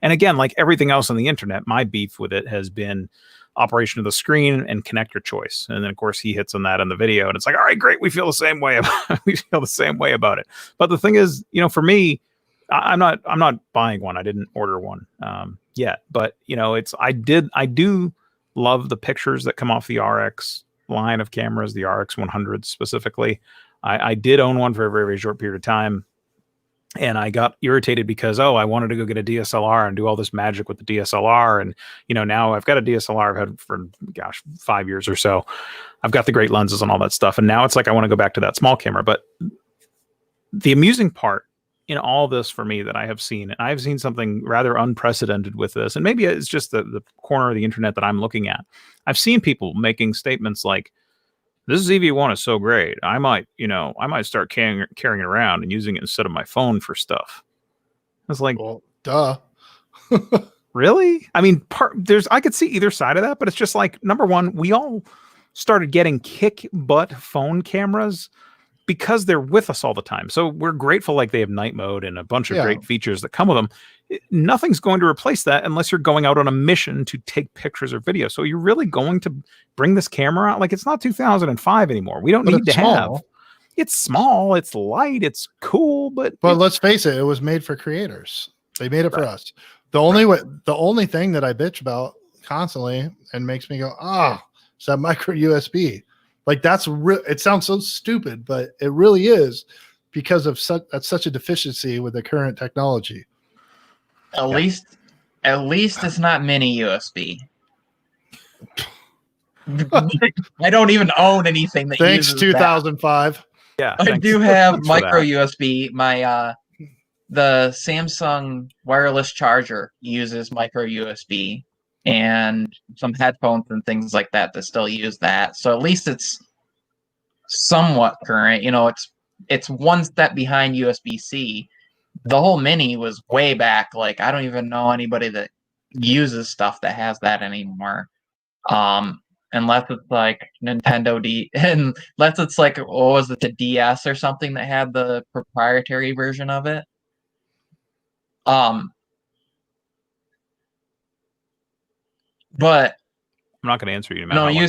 Speaker 1: And again, like everything else on the internet, my beef with it has been operation of the screen and connector choice. And then of course he hits on that in the video, and it's like, all right, great, we feel the same way about it. But the thing is, for me, I'm not buying one. I didn't order one yet, but I do love the pictures that come off the RX line of cameras, the RX 100 specifically. I did own one for a very, very short period of time, and I got irritated because, I wanted to go get a DSLR and do all this magic with the DSLR. And, now I've got a DSLR I've had for, 5 years or so. I've got the great lenses and all that stuff. And now it's like, I want to go back to that small camera. But the amusing part in all this for me that I have seen, and I've seen something rather unprecedented with this, and maybe it's just the corner of the internet that I'm looking at. I've seen people making statements like, this ZV-1 is so great, I might start carrying it around and using it instead of my phone for stuff. It's like,
Speaker 2: well, duh.
Speaker 1: Really? I mean, I could see either side of that, but it's just like, number one, we all started getting kick butt phone cameras because they're with us all the time. So we're grateful, like they have night mode and a bunch of great features that come with them. Nothing's going to replace that unless you're going out on a mission to take pictures or video. So you're really going to bring this camera out? Like, it's not 2005 anymore. We don't need to have. It's small, it's light, it's cool, but
Speaker 2: let's face it, it was made for creators. They made it for us. The only thing that I bitch about constantly and makes me go, is that micro USB. Like, that's it sounds so stupid, but it really is, because of that's such a deficiency with the current technology.
Speaker 3: At least it's not mini USB. I don't even own anything that
Speaker 2: Thanks,
Speaker 3: uses
Speaker 2: 2005.
Speaker 3: that.
Speaker 1: Yeah,
Speaker 3: I do have micro USB. My the Samsung wireless charger uses micro USB, and some headphones and things like that still use that. So at least it's somewhat current. It's one step behind USB-C. The whole Mini was way back. Like, I don't even know anybody that uses stuff that has that anymore. Unless it's like Nintendo unless it's like, what was it, the DS or something that had the proprietary version of it. But
Speaker 1: I'm not going to answer you.
Speaker 3: No, you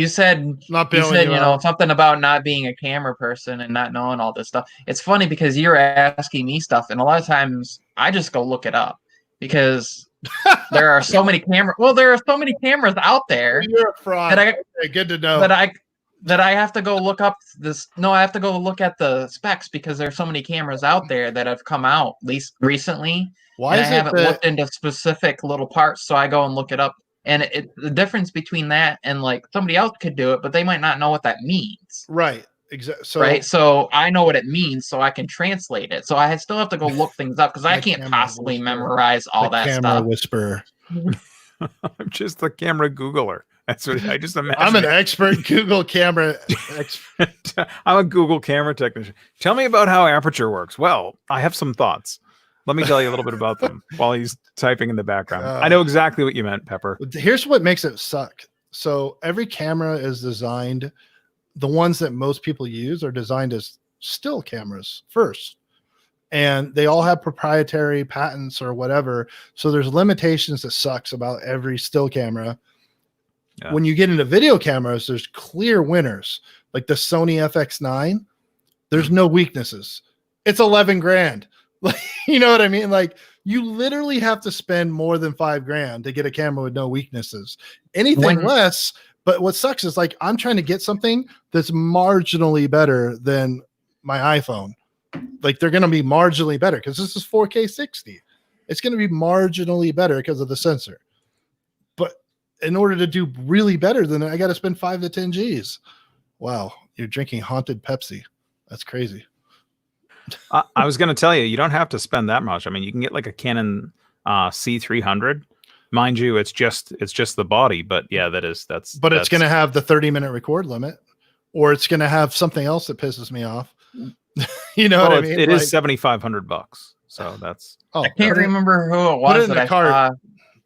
Speaker 3: said something about not being a camera person and not knowing all this stuff. It's funny because you're asking me stuff, and a lot of times I just go look it up because there are so many cameras. Well, there are so many cameras out there.
Speaker 2: You're a fraud. Good to know.
Speaker 3: That I have to go look up this. No, I have to go look at the specs because there's so many cameras out there that have come out, at least recently.
Speaker 2: Why is
Speaker 3: I haven't looked into specific little parts, so I go and look it up. And the difference between that and like somebody else could do it, but they might not know what that means.
Speaker 2: Right. Exactly.
Speaker 3: So I know what it means, so I can translate it. So I still have to go look things up because I can't possibly memorize all that stuff.
Speaker 2: Camera whisperer.
Speaker 1: I'm just the camera Googler. That's what I just imagine.
Speaker 2: I'm an expert Google camera expert.
Speaker 1: I'm a Google camera technician. Tell me about how aperture works. Well, I have some thoughts. Let me tell you a little bit about them while he's typing in the background. I know exactly what you meant, Pepper.
Speaker 2: Here's what makes it suck. So every camera is designed, the ones that most people use are designed as still cameras first. And they all have proprietary patents or whatever. So there's limitations that sucks about every still camera.
Speaker 1: Yeah.
Speaker 2: When you get into video cameras, there's clear winners. Like the Sony FX9, there's no weaknesses. It's 11 grand. Like, you know what I mean? Like, you literally have to spend more than $5,000 to get a camera with no weaknesses. Anything less, but what sucks is like I'm trying to get something that's marginally better than my iPhone. Like they're going to be marginally better because this is 4K 60. It's going to be marginally better because of the sensor. But in order to do really better than it, I got to spend 5 to 10 G's. Wow, you're drinking haunted Pepsi. That's crazy.
Speaker 1: I was going to tell you, you don't have to spend that much. I mean, you can get like a Canon C300. Mind you, it's just the body, but yeah, that's. But
Speaker 2: it's going to have the 30-minute record limit, or it's going to have something else that pisses me off. You know what I mean?
Speaker 1: It is $7,500. So that's.
Speaker 3: Oh, I can't remember who it was that I saw.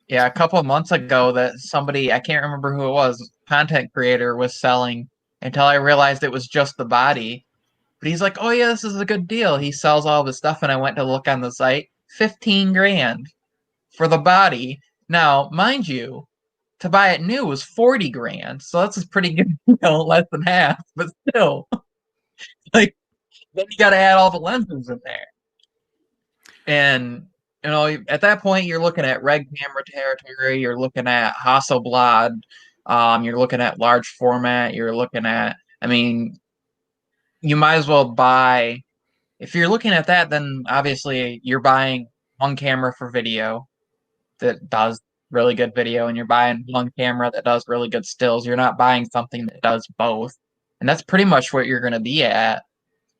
Speaker 3: Yeah, a couple of months ago that somebody, I can't remember who it was, content creator was selling until I realized it was just the body. But he's like, oh yeah, this is a good deal. He sells all this stuff, and I went to look on the site, 15 grand for the body. Now, mind you, to buy it new was 40 grand, so that's a pretty good deal, less than half, but still. Like, then you got to add all the lenses in there. And, you know, at that point, you're looking at Red camera territory, you're looking at Hasselblad, you're looking at large format, you're looking at, I mean, you might as well buy, if you're looking at that, then obviously you're buying one camera for video that does really good video, and you're buying one camera that does really good stills. You're not buying something that does both. And that's pretty much what you're going to be at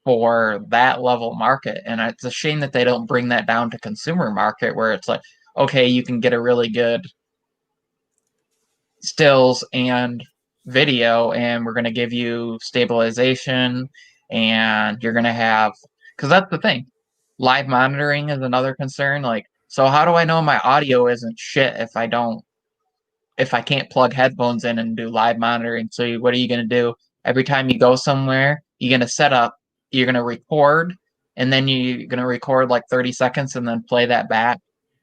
Speaker 3: for that level market. And it's a shame that they don't bring that down to consumer market where it's like, okay, you can get a really good stills and video, and we're going to give you stabilization, and you're going to have, because that's the thing, live monitoring is another concern. Like, so how do I know my audio isn't shit if I can't plug headphones in and do live monitoring? So what are you going to do? Every time you go somewhere, you're going to set up, you're going to record, and then you're going to record like 30 seconds and then play that back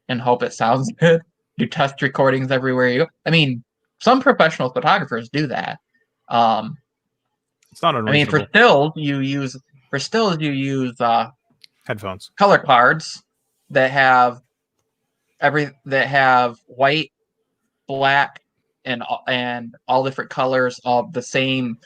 Speaker 3: and hope it sounds good. Do test recordings everywhere you go. I mean, some professional photographers do that.
Speaker 1: It's not unreasonable.
Speaker 3: I mean, for stills you use
Speaker 1: headphones,
Speaker 3: color cards that have white, black, and all different colors of the same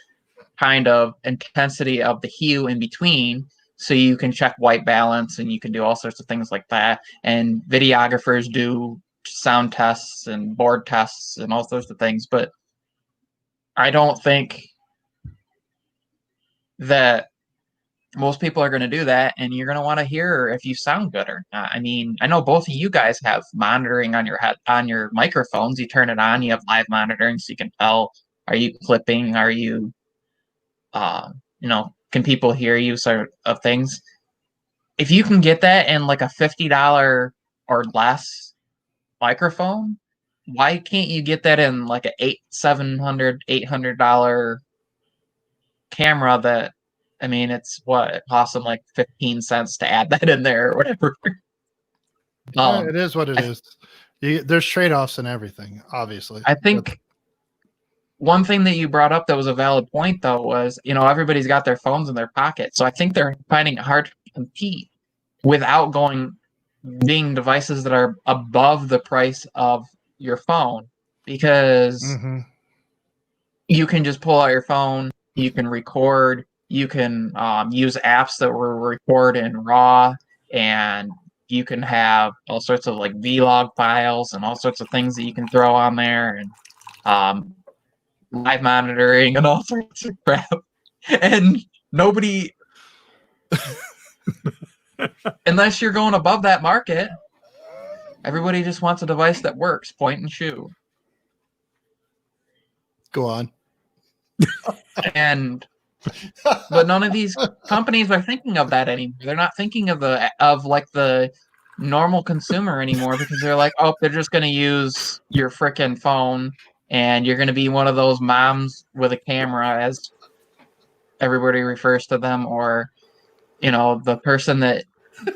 Speaker 3: kind of intensity of the hue in between, so you can check white balance and you can do all sorts of things like that. And videographers do sound tests and board tests and all sorts of things, but I don't think that most people are going to do that, and you're going to want to hear if you sound good or not. I mean, I know both of you guys have monitoring on your microphones. You turn it on, you have live monitoring, so you can tell, are you clipping, are you can people hear you, sort of things. If you can get that in like a $50 or less microphone, why can't you get that in like a $800 camera that, I mean, it's what, it costs them like 15 cents to add that in there or whatever.
Speaker 2: It is what it is. There's trade-offs in everything, obviously.
Speaker 3: I think one thing that you brought up that was a valid point, though, was, everybody's got their phones in their pocket. So I think they're finding it hard to compete without being devices that are above the price of your phone, because you can just pull out your phone, you can record, you can use apps that will record in RAW, and you can have all sorts of like vlog files and all sorts of things that you can throw on there, and live monitoring and all sorts of crap. And nobody, unless you're going above that market, everybody just wants a device that works, point and shoot.
Speaker 2: Go on.
Speaker 3: But none of these companies are thinking of that anymore. They're not thinking of the normal consumer anymore, because they're like, oh, they're just going to use your frickin' phone, and you're going to be one of those moms with a camera, as everybody refers to them, or the person that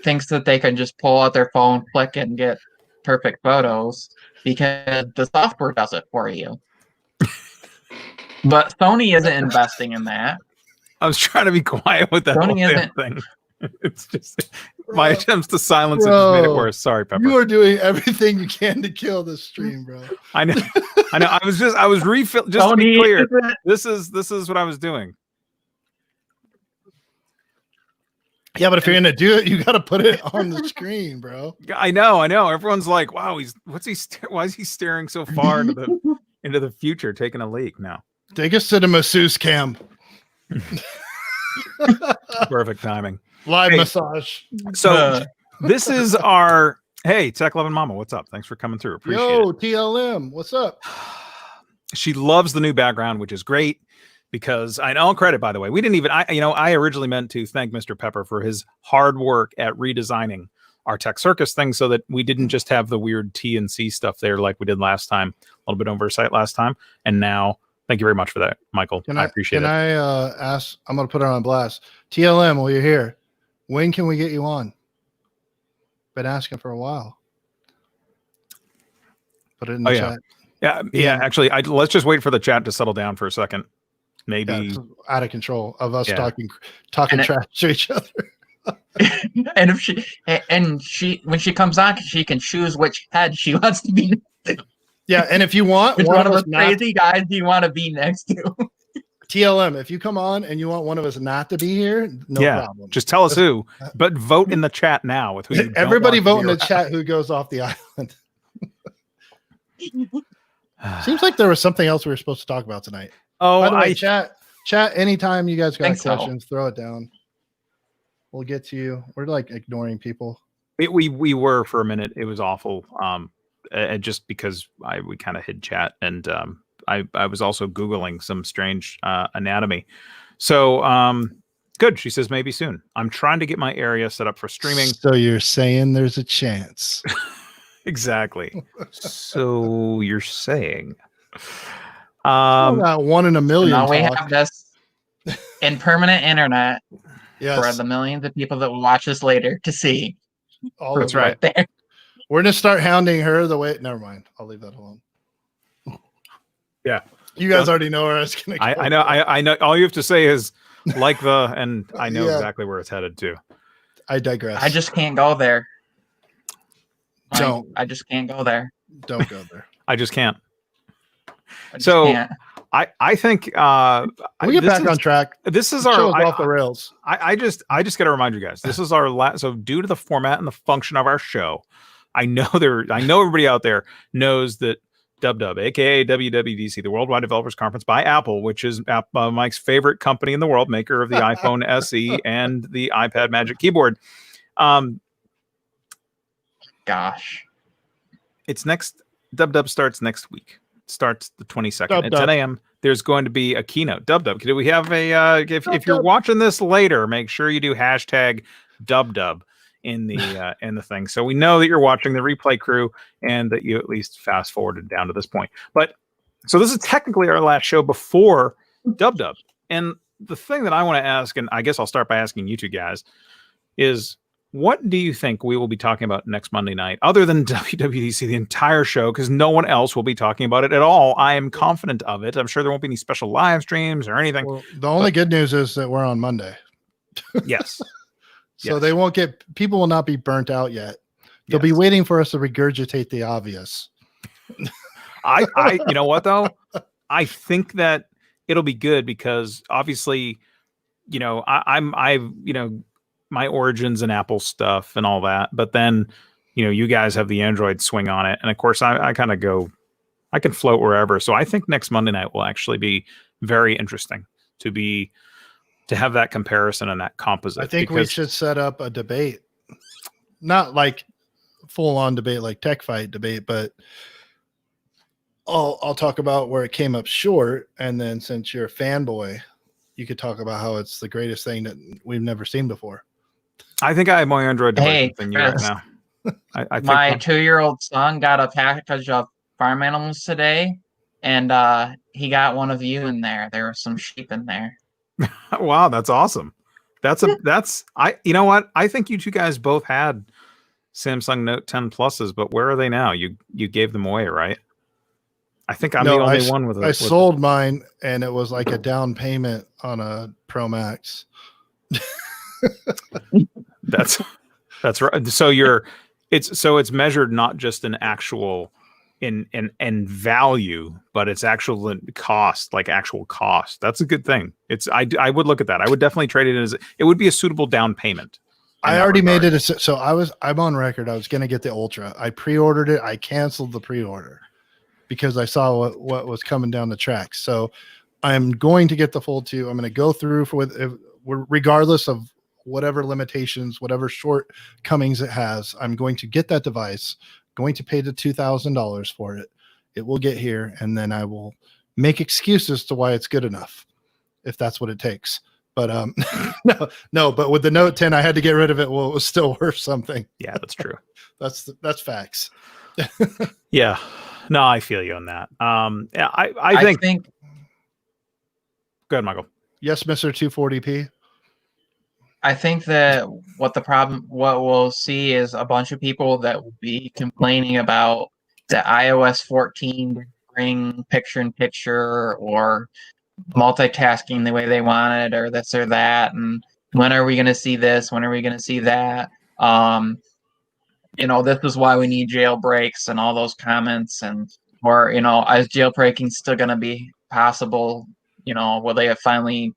Speaker 3: thinks that they can just pull out their phone, click, and get perfect photos because the software does it for you. But Sony isn't investing in that.
Speaker 1: I was trying to be quiet with that whole
Speaker 3: Sony
Speaker 1: damn
Speaker 3: isn't.
Speaker 1: thing. It's just my attempts to silence it just made it worse. Sorry, Pepper.
Speaker 2: You are doing everything you can to kill this stream, bro.
Speaker 1: I know. I was refilling. Just to be clear, this is what I was doing.
Speaker 2: Yeah, but if you're gonna do it, you got to put it on the screen, bro.
Speaker 1: I know. Everyone's like, "Wow, why is he staring so far into the future, taking a leak now?"
Speaker 2: Take us to the masseuse cam.
Speaker 1: Perfect timing.
Speaker 2: Live massage.
Speaker 1: So this is our Tech Loving Mama. What's up? Thanks for coming through. Appreciate it.
Speaker 2: TLM. What's up?
Speaker 1: She loves the new background, which is great. Because all credit, by the way, we didn't even, I originally meant to thank Mr. Pepper for his hard work at redesigning our Tech Circus thing so that we didn't just have the weird T and C stuff there like we did last time, a little bit oversight last time. And now, thank you very much for that, Michael. I appreciate it.
Speaker 2: Can I ask, I'm going to put it on blast. TLM, while you're here, when can we get you on? Been asking for a while. Put it in the chat.
Speaker 1: Yeah. Actually, let's just wait for the chat to settle down for a second. Maybe
Speaker 2: out of control of us talking trash to each other.
Speaker 3: And if she when she comes on, she can choose which head she wants to be.
Speaker 2: Yeah, and if you want
Speaker 3: one of those crazy guys do you want to be next to?
Speaker 2: TLM, if you come on and you want one of us not to be here, no problem.
Speaker 1: Just tell us who, but vote in the chat now with who you
Speaker 2: everybody vote in the chat who goes off the island. Seems like there was something else we were supposed to talk about tonight.
Speaker 1: Oh,
Speaker 2: by the way, chat anytime you guys got questions, throw it down. We'll get to you. We're like ignoring people.
Speaker 1: We were for a minute. It was awful. Just because we kind of hid chat, and I was also Googling some strange anatomy. So good. She says maybe soon. I'm trying to get my area set up for streaming.
Speaker 2: So you're saying there's a chance.
Speaker 1: Exactly. So you're saying.
Speaker 2: Not 1 in a million.
Speaker 3: Now we have this in permanent internet for the millions of people that will watch this later to see.
Speaker 1: That's right.
Speaker 3: There.
Speaker 2: We're gonna start hounding her the way. Never mind. I'll leave that alone.
Speaker 1: Yeah,
Speaker 2: you guys already know where it's gonna go.
Speaker 1: I know. I know. All you have to say is like and I know exactly where it's headed to.
Speaker 2: I digress.
Speaker 3: I just can't go there.
Speaker 2: Don't.
Speaker 3: I just can't go there.
Speaker 2: Don't go there.
Speaker 1: I just can't.
Speaker 3: Can't.
Speaker 1: I think
Speaker 2: we get back on track.
Speaker 1: This is our
Speaker 2: off the rails.
Speaker 1: I just got to remind you guys. This is our last. So due to the format and the function of our show, I know everybody out there knows that DubDub, aka WWDC, the Worldwide Developers Conference by Apple, which is Mike's favorite company in the world, maker of the iPhone SE and the iPad Magic Keyboard.
Speaker 3: Gosh,
Speaker 1: it's next. DubDub starts next week. Starts the 22nd at 10 a.m. There's going to be a keynote. DubDub. Do we have a? If you're watching this later, make sure you do hashtag DubDub in the thing, so we know that you're watching the replay crew and that you at least fast forwarded down to this point. But so this is technically our last show before DubDub. And the thing that I want to ask, and I guess I'll start by asking you two guys, is what do you think we will be talking about next Monday night, other than WWDC, the entire show, because no one else will be talking about it at all? I am confident of it. I'm sure there won't be any special live streams or anything.
Speaker 2: Well, the only good news is that we're on Monday.
Speaker 1: Yes.
Speaker 2: So they won't people will not be burnt out yet. They'll be waiting for us to regurgitate the obvious.
Speaker 1: I you know what though? I think that it'll be good because obviously, I've my origins in Apple stuff and all that, but then you guys have the Android swing on it, and of course I kind of I can float wherever. So I think next Monday night will actually be very interesting to have that comparison and that composite.
Speaker 2: I think we should set up a debate, not like full on debate like Tech Fight debate, but I'll talk about where it came up short, and then since you're a fanboy, you could talk about how it's the greatest thing that we've never seen before.
Speaker 1: I think I have more Android devices than you right now. I think
Speaker 3: my 2-year-old son got a package of farm animals today, and he got one of you in there. There were some sheep in there.
Speaker 1: Wow, that's awesome. You know what? I think you two guys both had Samsung Note 10 Pluses, but where are they now? You gave them away, right? I think I'm the only
Speaker 2: I,
Speaker 1: one with
Speaker 2: I
Speaker 1: with
Speaker 2: sold mine, and it was like a down payment on a Pro Max.
Speaker 1: That's right. So it's measured not just in actual in value, but it's actual cost, like actual cost. That's a good thing. I would look at that. I would definitely trade it as it would be a suitable down payment.
Speaker 2: I already made it. So I'm on record. I was going to get the Ultra. I pre-ordered it. I canceled the pre-order because I saw what was coming down the tracks. So I'm going to get the Fold 2. I'm going to go through regardless of whatever limitations, whatever shortcomings it has. I'm going to get that device, going to pay the $2,000 for it. It will get here, and then I will make excuses to why it's good enough, if that's what it takes. But no, but with the Note 10, I had to get rid of it. Well, it was still worth something.
Speaker 1: Yeah, that's true.
Speaker 2: that's facts.
Speaker 1: Yeah. No, I feel you on that. Yeah, I think go ahead, Michael.
Speaker 2: Yes, Mr. 240p.
Speaker 3: I think that what we'll see is a bunch of people that will be complaining about the iOS 14 bring picture-in-picture or multitasking the way they wanted, or this or that, and when are we going to see this? When are we going to see that? This is why we need jailbreaks and all those comments, or is jailbreaking still going to be possible? Will they have finally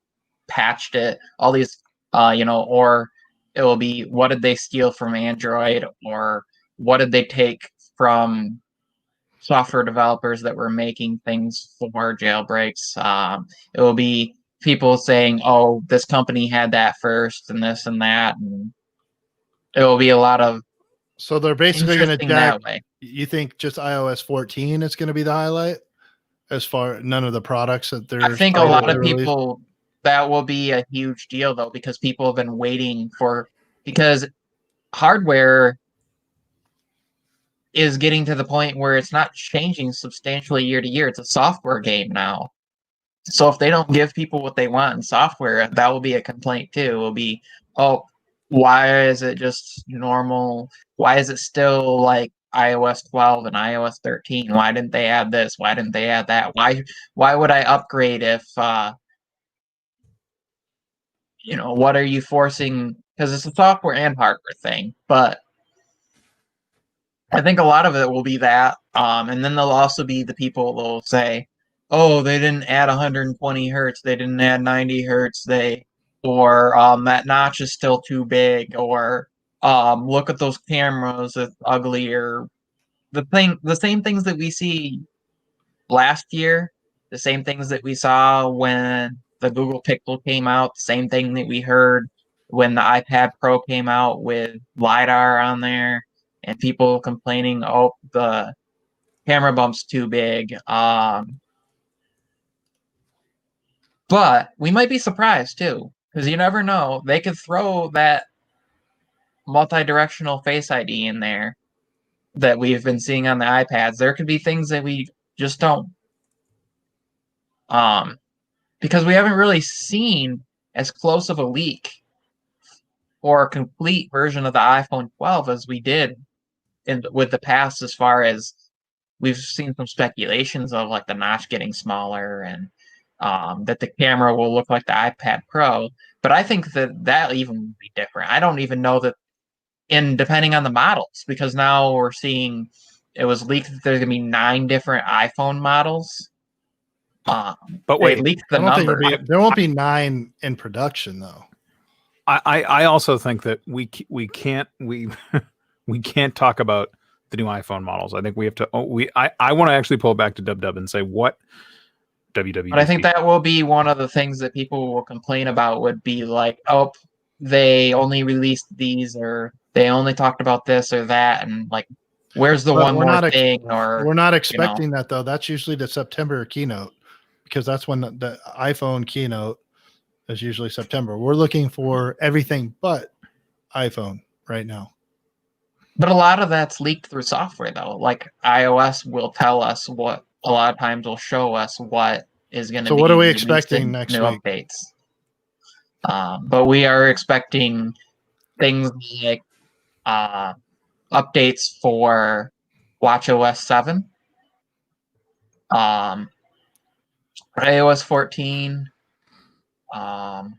Speaker 3: patched it? All these. Or it will be, what did they steal from Android, or what did they take from software developers that were making things for jailbreaks? It will be people saying, oh, this company had that first and this and that, and it will be a lot of.
Speaker 2: So they're basically going to
Speaker 3: that way.
Speaker 2: You think just iOS 14 is going to be the highlight, as far none of the products that they're.
Speaker 3: I think a lot of people. That will be a huge deal, though, because people have been waiting because hardware is getting to the point where it's not changing substantially year to year. It's a software game now. So if they don't give people what they want in software, that will be a complaint too. It will be, oh, why is it just normal? Why is it still like iOS 12 and iOS 13? Why didn't they add this? Why didn't they add that? Why would I upgrade if what are you forcing? Because it's a software and hardware thing, but I think a lot of it will be that. And then there'll also be the people that will say, oh, they didn't add 120 hertz, they didn't add 90 hertz, or that notch is still too big, or look at those cameras, it's ugly, or the same things that we see last year, the same things that we saw when the Google Pixel came out, the same thing that we heard when the iPad Pro came out with LiDAR on there, and people complaining, oh, the camera bump's too big. But we might be surprised too, because you never know. They could throw that multi-directional Face ID in there that we've been seeing on the iPads. There could be things that we just don't. Because we haven't really seen as close of a leak or a complete version of the iPhone 12 as we did with the past, as far as we've seen some speculations of like the notch getting smaller and that the camera will look like the iPad Pro. But I think that even would be different. I don't even know that, depending on the models, because now we're seeing it was leaked that there's going to be 9 different iPhone models.
Speaker 1: But wait,
Speaker 3: leaked the number.
Speaker 2: There won't be 9 in production, though.
Speaker 1: I also think that we can't talk about the new iPhone models. I think we have to. I want to actually pull back to Dub and say what WWDC.
Speaker 3: But I think that will be one of the things that people will complain about. Would be like, oh, they only released these, or they only talked about this or that, and like, where's the one more thing? Or
Speaker 2: we're not expecting that, though. That's usually the September keynote, because that's when the iPhone keynote is usually September. We're looking for everything but iPhone right now.
Speaker 3: But a lot of that's leaked through software, though. Like iOS will tell us what, a lot of times will show us what is going to be.
Speaker 2: So what are we expecting next
Speaker 3: new
Speaker 2: week?
Speaker 3: Updates. But we are expecting things like updates for watchOS 7. For iOS 14,
Speaker 2: How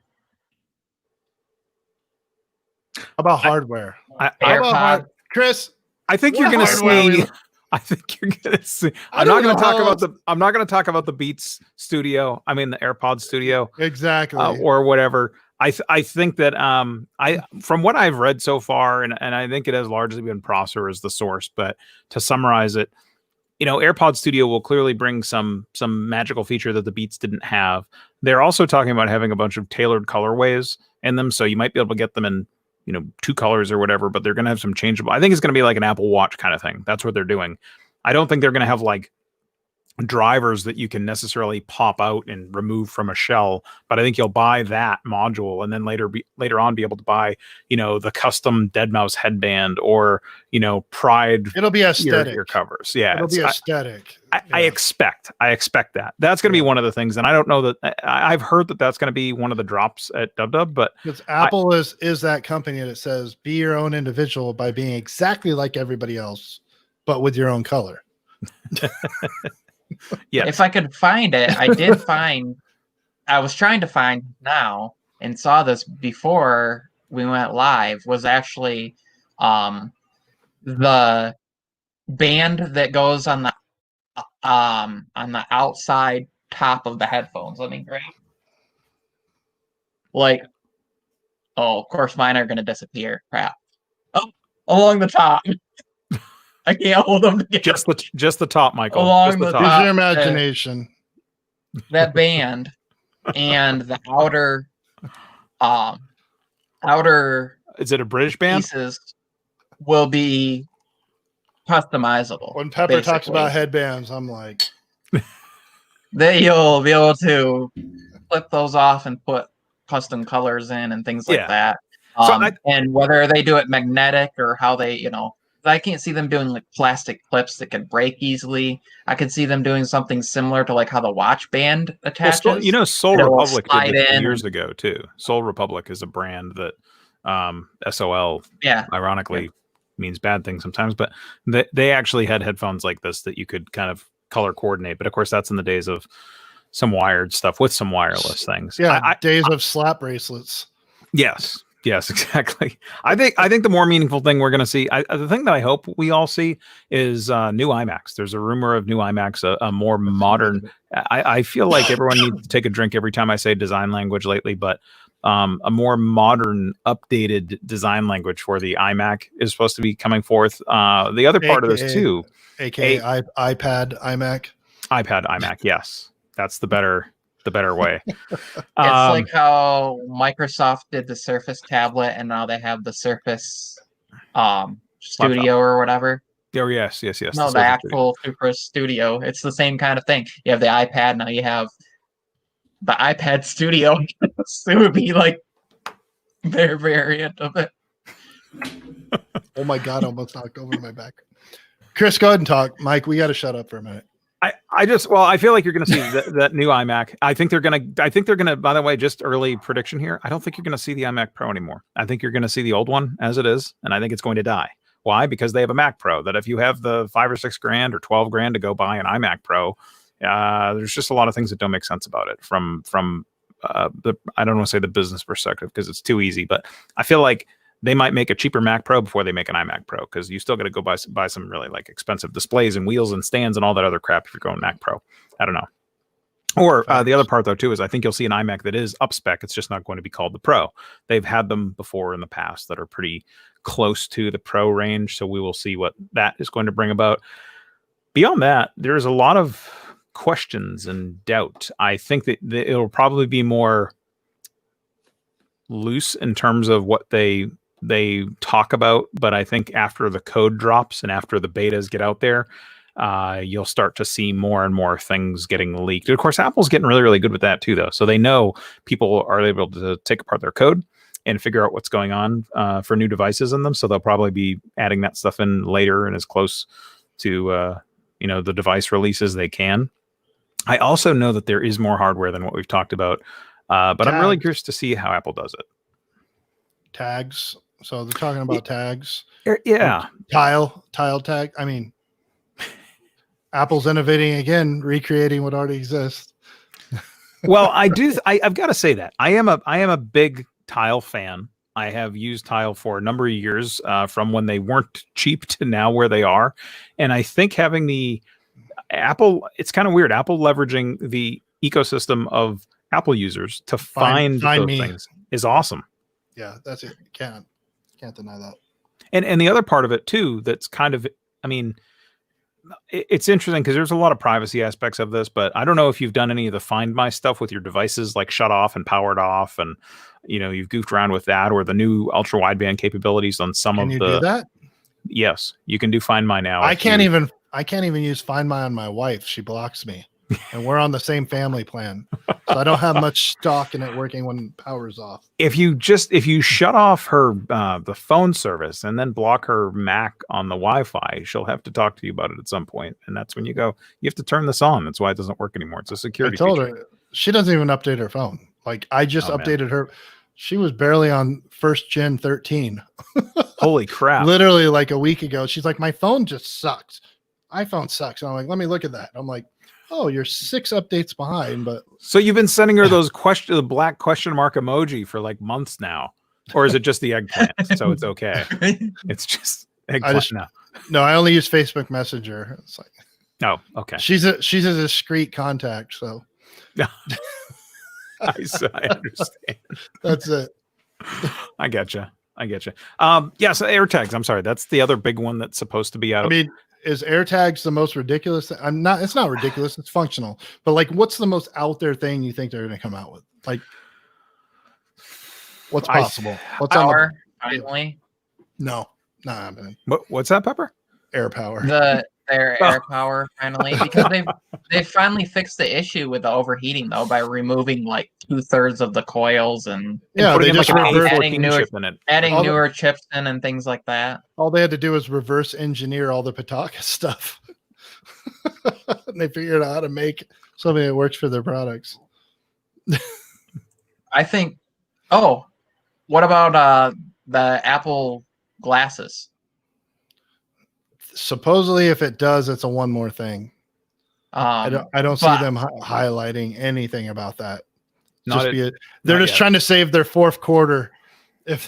Speaker 2: about hardware?
Speaker 3: AirPod.
Speaker 2: Chris?
Speaker 1: I think you're
Speaker 2: What
Speaker 1: going to
Speaker 2: hardware
Speaker 1: see.
Speaker 2: we-
Speaker 1: I think you're going to see.
Speaker 2: I
Speaker 1: I'm not
Speaker 2: don't
Speaker 1: going to
Speaker 2: know
Speaker 1: talk
Speaker 2: how
Speaker 1: about the. I'm not going to talk about the Beats Studio. I mean the AirPod Studio.
Speaker 2: Exactly.
Speaker 1: Or whatever. I think that I from what I've read so far, and I think it has largely been Prosser as the source, but to summarize it, AirPod Studio will clearly bring some magical feature that the Beats didn't have. They're also talking about having a bunch of tailored colorways in them, so you might be able to get them in 2 colors or whatever, but they're going to have some changeable. I think it's going to be like an Apple Watch kind of thing. That's what they're doing. I don't think they're going to have like drivers that you can necessarily pop out and remove from a shell, but I think you'll buy that module and then later on be able to buy the custom deadmau5 headband or Pride.
Speaker 2: It'll be aesthetic.
Speaker 1: Ear covers. Yeah,
Speaker 2: it'll be aesthetic.
Speaker 1: I expect that that's going to be one of the things, and I don't know that I've heard that that's going to be one of the drops at DubDub, but
Speaker 2: because Apple is that company that says be your own individual by being exactly like everybody else, but with your own color.
Speaker 1: Yeah.
Speaker 3: If I could find it, I did find. I was trying to find now and saw this before we went live. Was actually the band that goes on the outside top of the headphones. Let me grab. Of course, mine are gonna disappear. Crap. Oh, along the top. I can't hold them together.
Speaker 1: Just the top, Michael.
Speaker 3: Along
Speaker 1: just
Speaker 3: the
Speaker 1: top.
Speaker 3: top.
Speaker 2: Use your imagination.
Speaker 3: That band and the outer
Speaker 1: Is it a British band?
Speaker 3: pieces will be customizable.
Speaker 2: When Pepper talks
Speaker 3: basically.
Speaker 2: about headbands, I'm like,
Speaker 3: that you'll be able to flip those off and put custom colors in and things like that. And whether they do it magnetic or how they, I can't see them doing like plastic clips that could break easily. I could see them doing something similar to like how the watch band attaches.
Speaker 1: Well, Soul Republic did this years ago too. Soul Republic is a brand that SOL ironically means bad things sometimes, but they actually had headphones like this that you could kind of color coordinate. But of course, that's in the days of some wired stuff with some wireless things.
Speaker 2: Yeah, days of slap bracelets.
Speaker 1: Yes, exactly. I think the more meaningful thing we're going to see, the thing that I hope we all see is new iMacs. There's a rumor of new iMacs, a more modern. I feel like everyone needs to take a drink every time I say design language lately, but a more modern, updated design language for the iMac is supposed to be coming forth. The other part of this too,
Speaker 2: aka iPad iMac.
Speaker 1: Yes, that's the better way.
Speaker 3: It's like how Microsoft did the Surface tablet, and now they have the Surface Studio or whatever.
Speaker 1: Oh yes.
Speaker 3: No, the actual Surface Studio. It's the same kind of thing. You have the iPad, now you have the iPad Studio. So it would be like their variant of it.
Speaker 2: Oh my God, I almost knocked over my back. Chris, go ahead and talk. Mike, we got to shut up for a minute.
Speaker 1: I feel like you're going to see that new iMac. I think they're going to, by the way, just early prediction here. I don't think you're going to see the iMac Pro anymore. I think you're going to see the old one as it is. And I think it's going to die. Why? Because they have a Mac Pro that if you have the $5 or $6 grand or 12 grand to go buy an iMac Pro, there's just a lot of things that don't make sense about it from I don't want to say the business perspective because it's too easy, but I feel like they might make a cheaper Mac Pro before they make an iMac Pro because you still got to go buy some really like expensive displays and wheels and stands and all that other crap if you're going Mac Pro. I don't know. Or the other part though too is I think you'll see an iMac that is up spec. It's just not going to be called the Pro. They've had them before in the past that are pretty close to the Pro range, so we will see what that is going to bring about. Beyond that, there's a lot of questions and doubt. I think that it'll probably be more loose in terms of what they talk about, but I think after the code drops and after the betas get out there, you'll start to see more and more things getting leaked. Of course, Apple's getting really, really good with that too, though. So they know people are able to take apart their code and figure out what's going on for new devices in them. So they'll probably be adding that stuff in later and as close to the device releases they can. I also know that there is more hardware than what we've talked about, but I'm really curious to see how Apple does it.
Speaker 2: Tags. So they're talking about tags.
Speaker 1: Yeah.
Speaker 2: Tile tag. I mean, Apple's innovating again, recreating what already exists.
Speaker 1: Well, I've got to say that I am a big Tile fan. I have used Tile for a number of years, from when they weren't cheap to now where they are. And I think having the Apple, it's kind of weird. Apple leveraging the ecosystem of Apple users to find those things is awesome.
Speaker 2: Yeah, that's it. Can't deny that.
Speaker 1: And the other part of it too, that's kind of, I mean, it's interesting because there's a lot of privacy aspects of this, but I don't know if you've done any of the Find My stuff with your devices, like shut off and powered off, and you've goofed around with that, or the new ultra wideband capabilities on some of the. Can you
Speaker 2: do that?
Speaker 1: Yes, you can do Find My now.
Speaker 2: I can't even use Find My on my wife. She blocks me, and we're on the same family plan, so I don't have much stock in it working when power's off. If you
Speaker 1: shut off her the phone service and then block her Mac on the Wi-Fi, she'll have to talk to you about it at some point, and that's when you have to turn this on. That's why it doesn't work anymore. It's a security.
Speaker 2: I told
Speaker 1: feature.
Speaker 2: her she doesn't even update her phone. Like I just updated her. She was barely on 1st Gen 13.
Speaker 1: Holy crap!
Speaker 2: Literally like a week ago, she's like, "My phone just sucks. iPhone sucks." And I'm like, "Let me look at that." I'm like, "Oh, you're 6 updates behind." But
Speaker 1: so you've been sending her those the black question mark emoji for like months now, or is it just the eggplant? So it's okay. It's just eggplant now.
Speaker 2: No, I only use Facebook Messenger. It's like,
Speaker 1: oh, okay.
Speaker 2: She's a discreet contact, so.
Speaker 1: I understand.
Speaker 2: That's it.
Speaker 1: I getcha. Yeah, so AirTags. I'm sorry. That's the other big one that's supposed to be out.
Speaker 2: I mean, is AirTags the most ridiculous? It's not ridiculous. It's functional. But like, what's the most out there thing you think they're going to come out with? Like, what's possible? What's
Speaker 3: power, finally?
Speaker 2: No, not happening.
Speaker 1: What's that, Pepper?
Speaker 2: Air power.
Speaker 3: Their air power finally, because they've finally fixed the issue with the overheating though by removing like 2/3 of the coils and
Speaker 2: they just
Speaker 3: adding newer chips in and things like that.
Speaker 2: All they had to do was reverse engineer all the Pitaka stuff. And they figured out how to make something that works for their products.
Speaker 3: I think. Oh, what about the Apple glasses?
Speaker 2: Supposedly, if it does, it's a one more thing. I don't see them highlighting anything about that. They're just trying to save their 4th quarter. If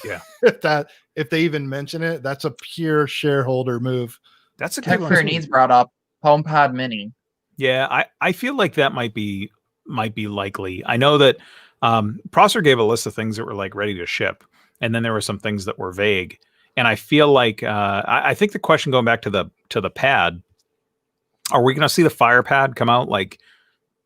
Speaker 2: they even mention it, that's a pure shareholder move.
Speaker 1: That's a
Speaker 3: Tech for Needs brought up HomePod Mini.
Speaker 1: Yeah, I feel like that might be likely. I know that Prosser gave a list of things that were like ready to ship, and then there were some things that were vague. And I feel like I think the question, going back to the pad, are we going to see the Fire Pad come out like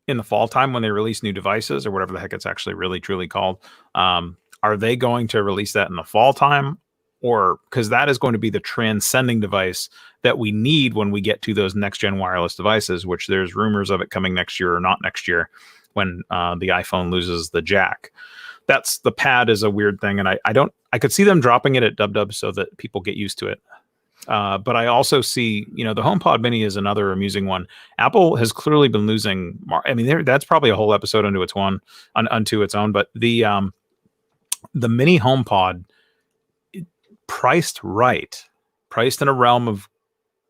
Speaker 1: in the fall time when they release new devices, or whatever the heck it's actually really truly called? Are they going to release that in the fall time, or because that is going to be the transcending device that we need when we get to those next gen wireless devices, which there's rumors of it coming next year or not next year when the iPhone loses the jack. That's the pad is a weird thing, and I could see them dropping it at dub so that people get used to it. But I also see, the HomePod Mini is another amusing one. Apple has clearly been losing. I mean, that's probably a whole episode unto its own. But the Mini HomePod, priced in a realm of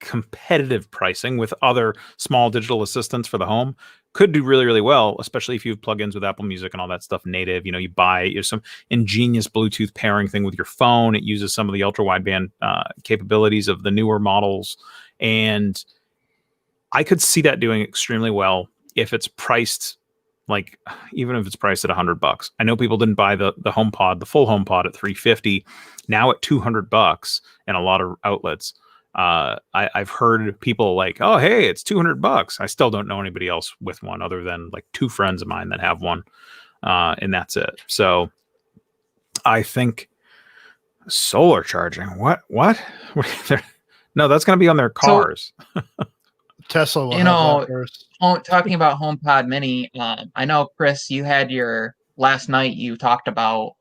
Speaker 1: competitive pricing with other small digital assistants for the home, could do really, really well, especially if you have plugins with Apple Music and all that stuff native. You buy some ingenious Bluetooth pairing thing with your phone. It uses some of the ultra wideband capabilities of the newer models. And I could see that doing extremely well if it's priced, like, even if it's priced at $100. I know people didn't buy the HomePod, the full HomePod, at $350. Now at $200 in a lot of outlets. I've heard people like, oh, hey, it's $200. I still don't know anybody else with one other than like 2 friends of mine that have one. And that's it. So I think solar charging, what? No, that's going to be on their cars.
Speaker 2: So, Tesla will
Speaker 3: talking about HomePod Mini. I know, Chris, you had last night you talked about,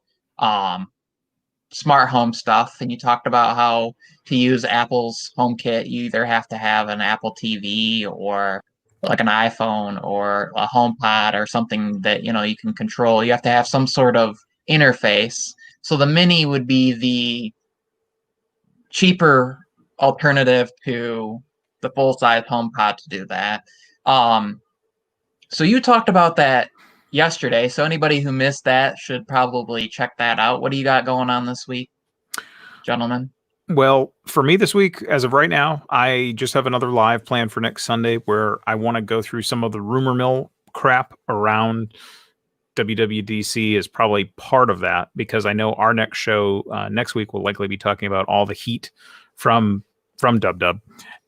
Speaker 3: smart home stuff, and you talked about how to use Apple's HomeKit, you either have to have an Apple TV or like an iPhone or a HomePod or something that you can control. You have to have some sort of interface. So the Mini would be the cheaper alternative to the full-size HomePod to do that. So you talked about that yesterday. So anybody who missed that should probably check that out. What do you got going on this week, gentlemen?
Speaker 1: Well, for me this week, as of right now, I just have another live planned for next Sunday where I want to go through some of the rumor mill crap around WWDC is probably part of that, because I know our next show next week will likely be talking about all the heat from Dub.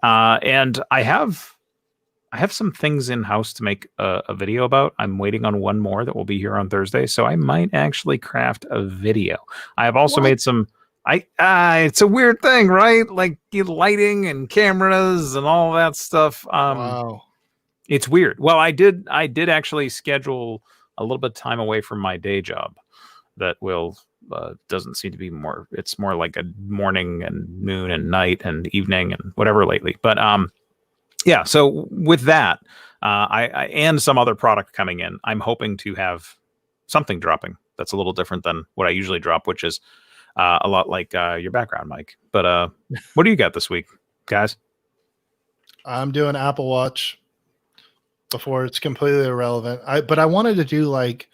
Speaker 1: And I have some things in house to make a video about. I'm waiting on one more that will be here on Thursday, so I might actually craft a video. I have also made some. It's a weird thing, right? Like lighting and cameras and all that stuff.
Speaker 2: Wow,
Speaker 1: it's weird. Well, I did actually schedule a little bit of time away from my day job. That will doesn't seem to be more. It's more like a morning and noon and night and evening and whatever lately. But yeah. So with that, I and some other product coming in, I'm hoping to have something dropping that's a little different than what I usually drop, which is a lot like your background, Mike. But what do you got this week, guys?
Speaker 2: I'm doing Apple Watch before it's completely irrelevant. But I wanted to do like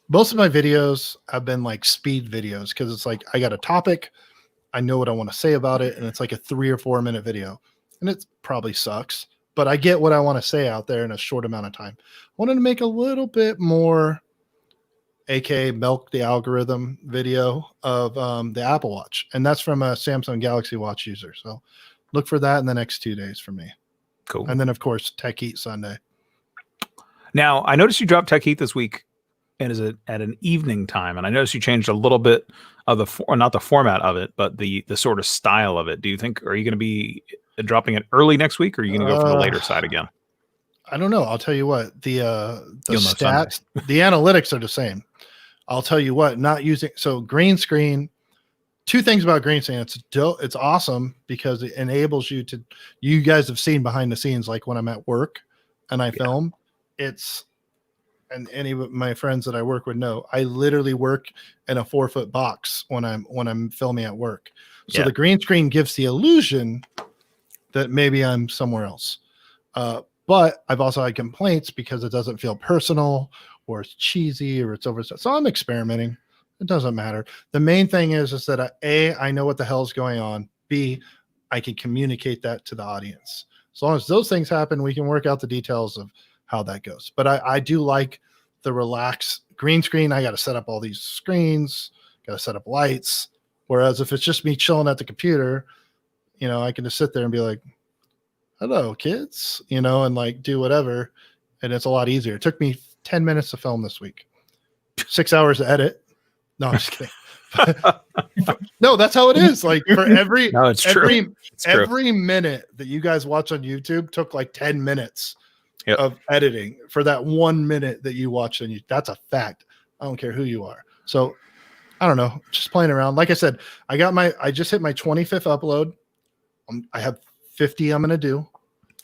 Speaker 2: most of my videos have been like speed videos because it's like I got a topic, I know what I want to say about it, and it's like a 3 or 4 minute video. And it probably sucks, but I get what I want to say out there in a short amount of time. I wanted to make a little bit more, aka milk the algorithm video of the Apple Watch. And that's from a Samsung Galaxy Watch user. So look for that in the next 2 days for me.
Speaker 1: Cool.
Speaker 2: And then, of course, Tech Heat Sunday.
Speaker 1: Now, I noticed you dropped Tech Heat this week, and is it at an evening time? And I noticed you changed a little bit of not the format of it, but the sort of style of it. Do you think, are you going to be dropping it early next week, or are you going to go for the later side again?
Speaker 2: I don't know. I'll tell you what, the stats, the analytics are the same. I'll tell you what, not using, so green screen, 2 things about green screen. It's awesome because it enables you to, you guys have seen behind the scenes, like when I'm at work and I film, and any of my friends that I work with know, I literally work in a 4-foot box when I'm filming at work. So the green screen gives the illusion that maybe I'm somewhere else. But I've also had complaints because it doesn't feel personal, or it's cheesy, or it's over. So I'm experimenting. It doesn't matter. The main thing is that I know what the hell is going on. B, I can communicate that to the audience. As long as those things happen, we can work out the details of how that goes. But I do like the relaxed green screen. I got to set up all these screens, got to set up lights. Whereas if it's just me chilling at the computer, I can just sit there and be like, hello, kids, and like do whatever. And it's a lot easier. It took me 10 minutes to film this week, 6 hours to edit. No, I'm just kidding. No, that's how it is. Like for every minute that you guys watch on YouTube took like 10 minutes of editing for that 1 minute that you watch. And that's a fact. I don't care who you are. So I don't know, just playing around. Like I said, I just hit my 25th upload. I have 50 I'm going to do.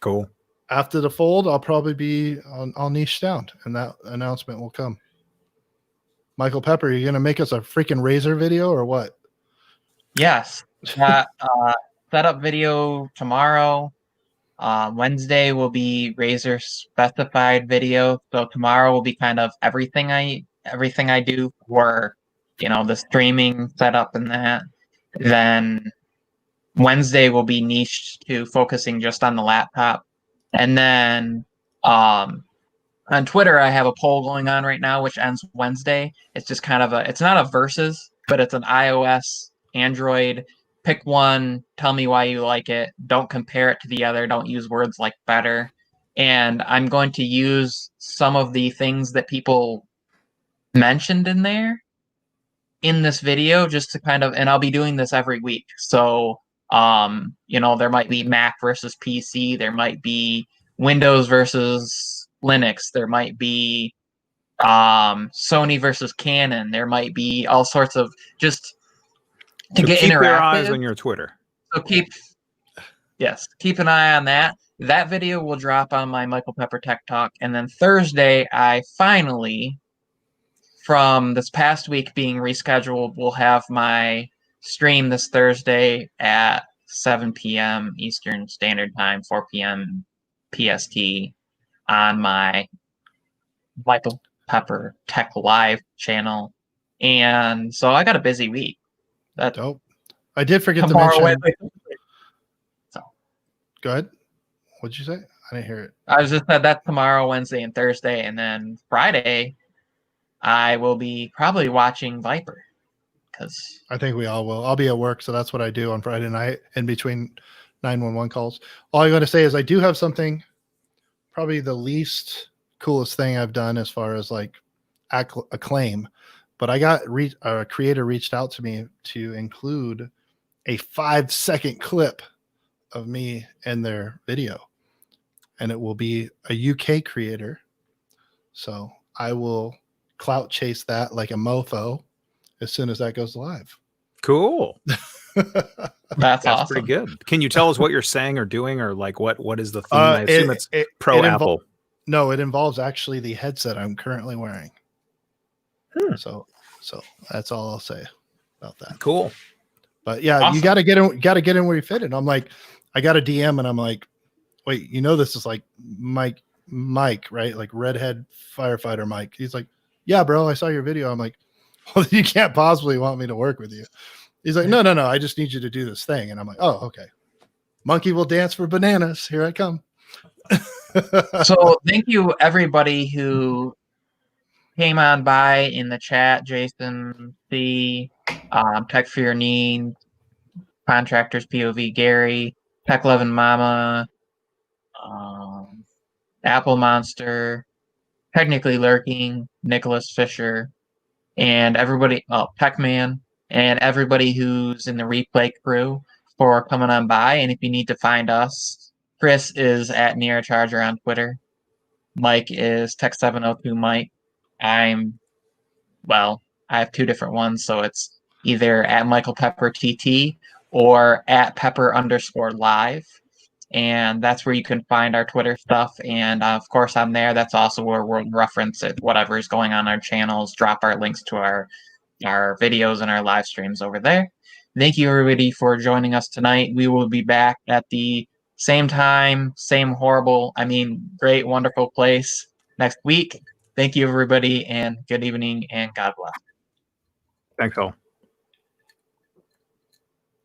Speaker 1: Cool.
Speaker 2: After the fold, I'll probably be I'll niche down, and that announcement will come. Michael Pepper, are you going to make us a freaking Razer video or what?
Speaker 3: Yes. Setup video tomorrow. Wednesday will be Razer specified video. So tomorrow will be kind of everything I do for, the streaming setup and that. Then Wednesday will be niched to focusing just on the laptop. And then on Twitter, I have a poll going on right now, which ends Wednesday. It's just kind of it's not a versus, but it's an iOS, Android. Pick one, tell me why you like it. Don't compare it to the other. Don't use words like better. And I'm going to use some of the things that people mentioned in there in this video just to and I'll be doing this every week. So there might be Mac versus PC, there might be Windows versus Linux, there might be Sony versus Canon, there might be all sorts of just to get interactive. Keep your
Speaker 1: eyes on your Twitter.
Speaker 3: So keep an eye on that. That video will drop on my Michael Pepper Tech Talk, and then Thursday I finally, from this past week being rescheduled, will have my stream this Thursday at 7 p.m. Eastern Standard Time, 4 p.m. PST on my Michael Pepper Tech Live channel. And so I got a busy week. That's
Speaker 2: Dope. I did forget to
Speaker 3: tomorrow,
Speaker 2: mention.
Speaker 3: Wednesday. So
Speaker 2: Go ahead. What'd you say? I didn't hear it.
Speaker 3: I was just said that tomorrow, Wednesday, and Thursday, and then Friday, I will be probably watching Viper because
Speaker 2: I think we all will. I'll be at work, so that's what I do on Friday night in between 911 calls. All I'm going to say is I do have something, probably the least coolest thing I've done as far as like acclaim, but I got a creator reached out to me to include a 5-second clip of me in their video, and it will be a UK creator. So I will clout chase that like a mofo as soon as that goes live.
Speaker 1: Cool.
Speaker 3: that's awesome.
Speaker 1: Pretty good. Can you tell us what you're saying or doing, or like what is the theme? I assume it's pro Apple.
Speaker 2: No, it involves actually the headset I'm currently wearing. So that's all I'll say about that.
Speaker 1: Cool.
Speaker 2: But yeah,
Speaker 3: awesome.
Speaker 2: you got to get in where you fit. And I'm like, I got a DM and I'm like, wait, this is like Mike, right? Like redhead firefighter Mike. He's like, yeah, bro, I saw your video. I'm like, well, you can't possibly want me to work with you. He's like, no, I just need you to do this thing. And I'm like, oh, okay. Monkey will dance for bananas. Here I come.
Speaker 3: So thank you everybody who came on by in the chat. Jason C, Tech for Your Needs, Contractors POV Gary, Tech 11 Mama, Apple Monster, Technically Lurking, Nicholas Fisher, and everybody, Techman, and everybody who's in the replay crew for coming on by. And if you need to find us, Chris is at NearCharger on Twitter. Mike is Tech702 Mike. I have two different ones, so it's either at Michael Pepper TT or at Pepper_live. And that's where you can find our Twitter stuff. And of course, on there, that's also where we'll reference it, whatever is going on our channels, drop our links to our videos and our live streams over there. Thank you, everybody, for joining us tonight. We will be back at the same time, same great, wonderful place next week. Thank you, everybody, and good evening, and God bless.
Speaker 1: Thanks all.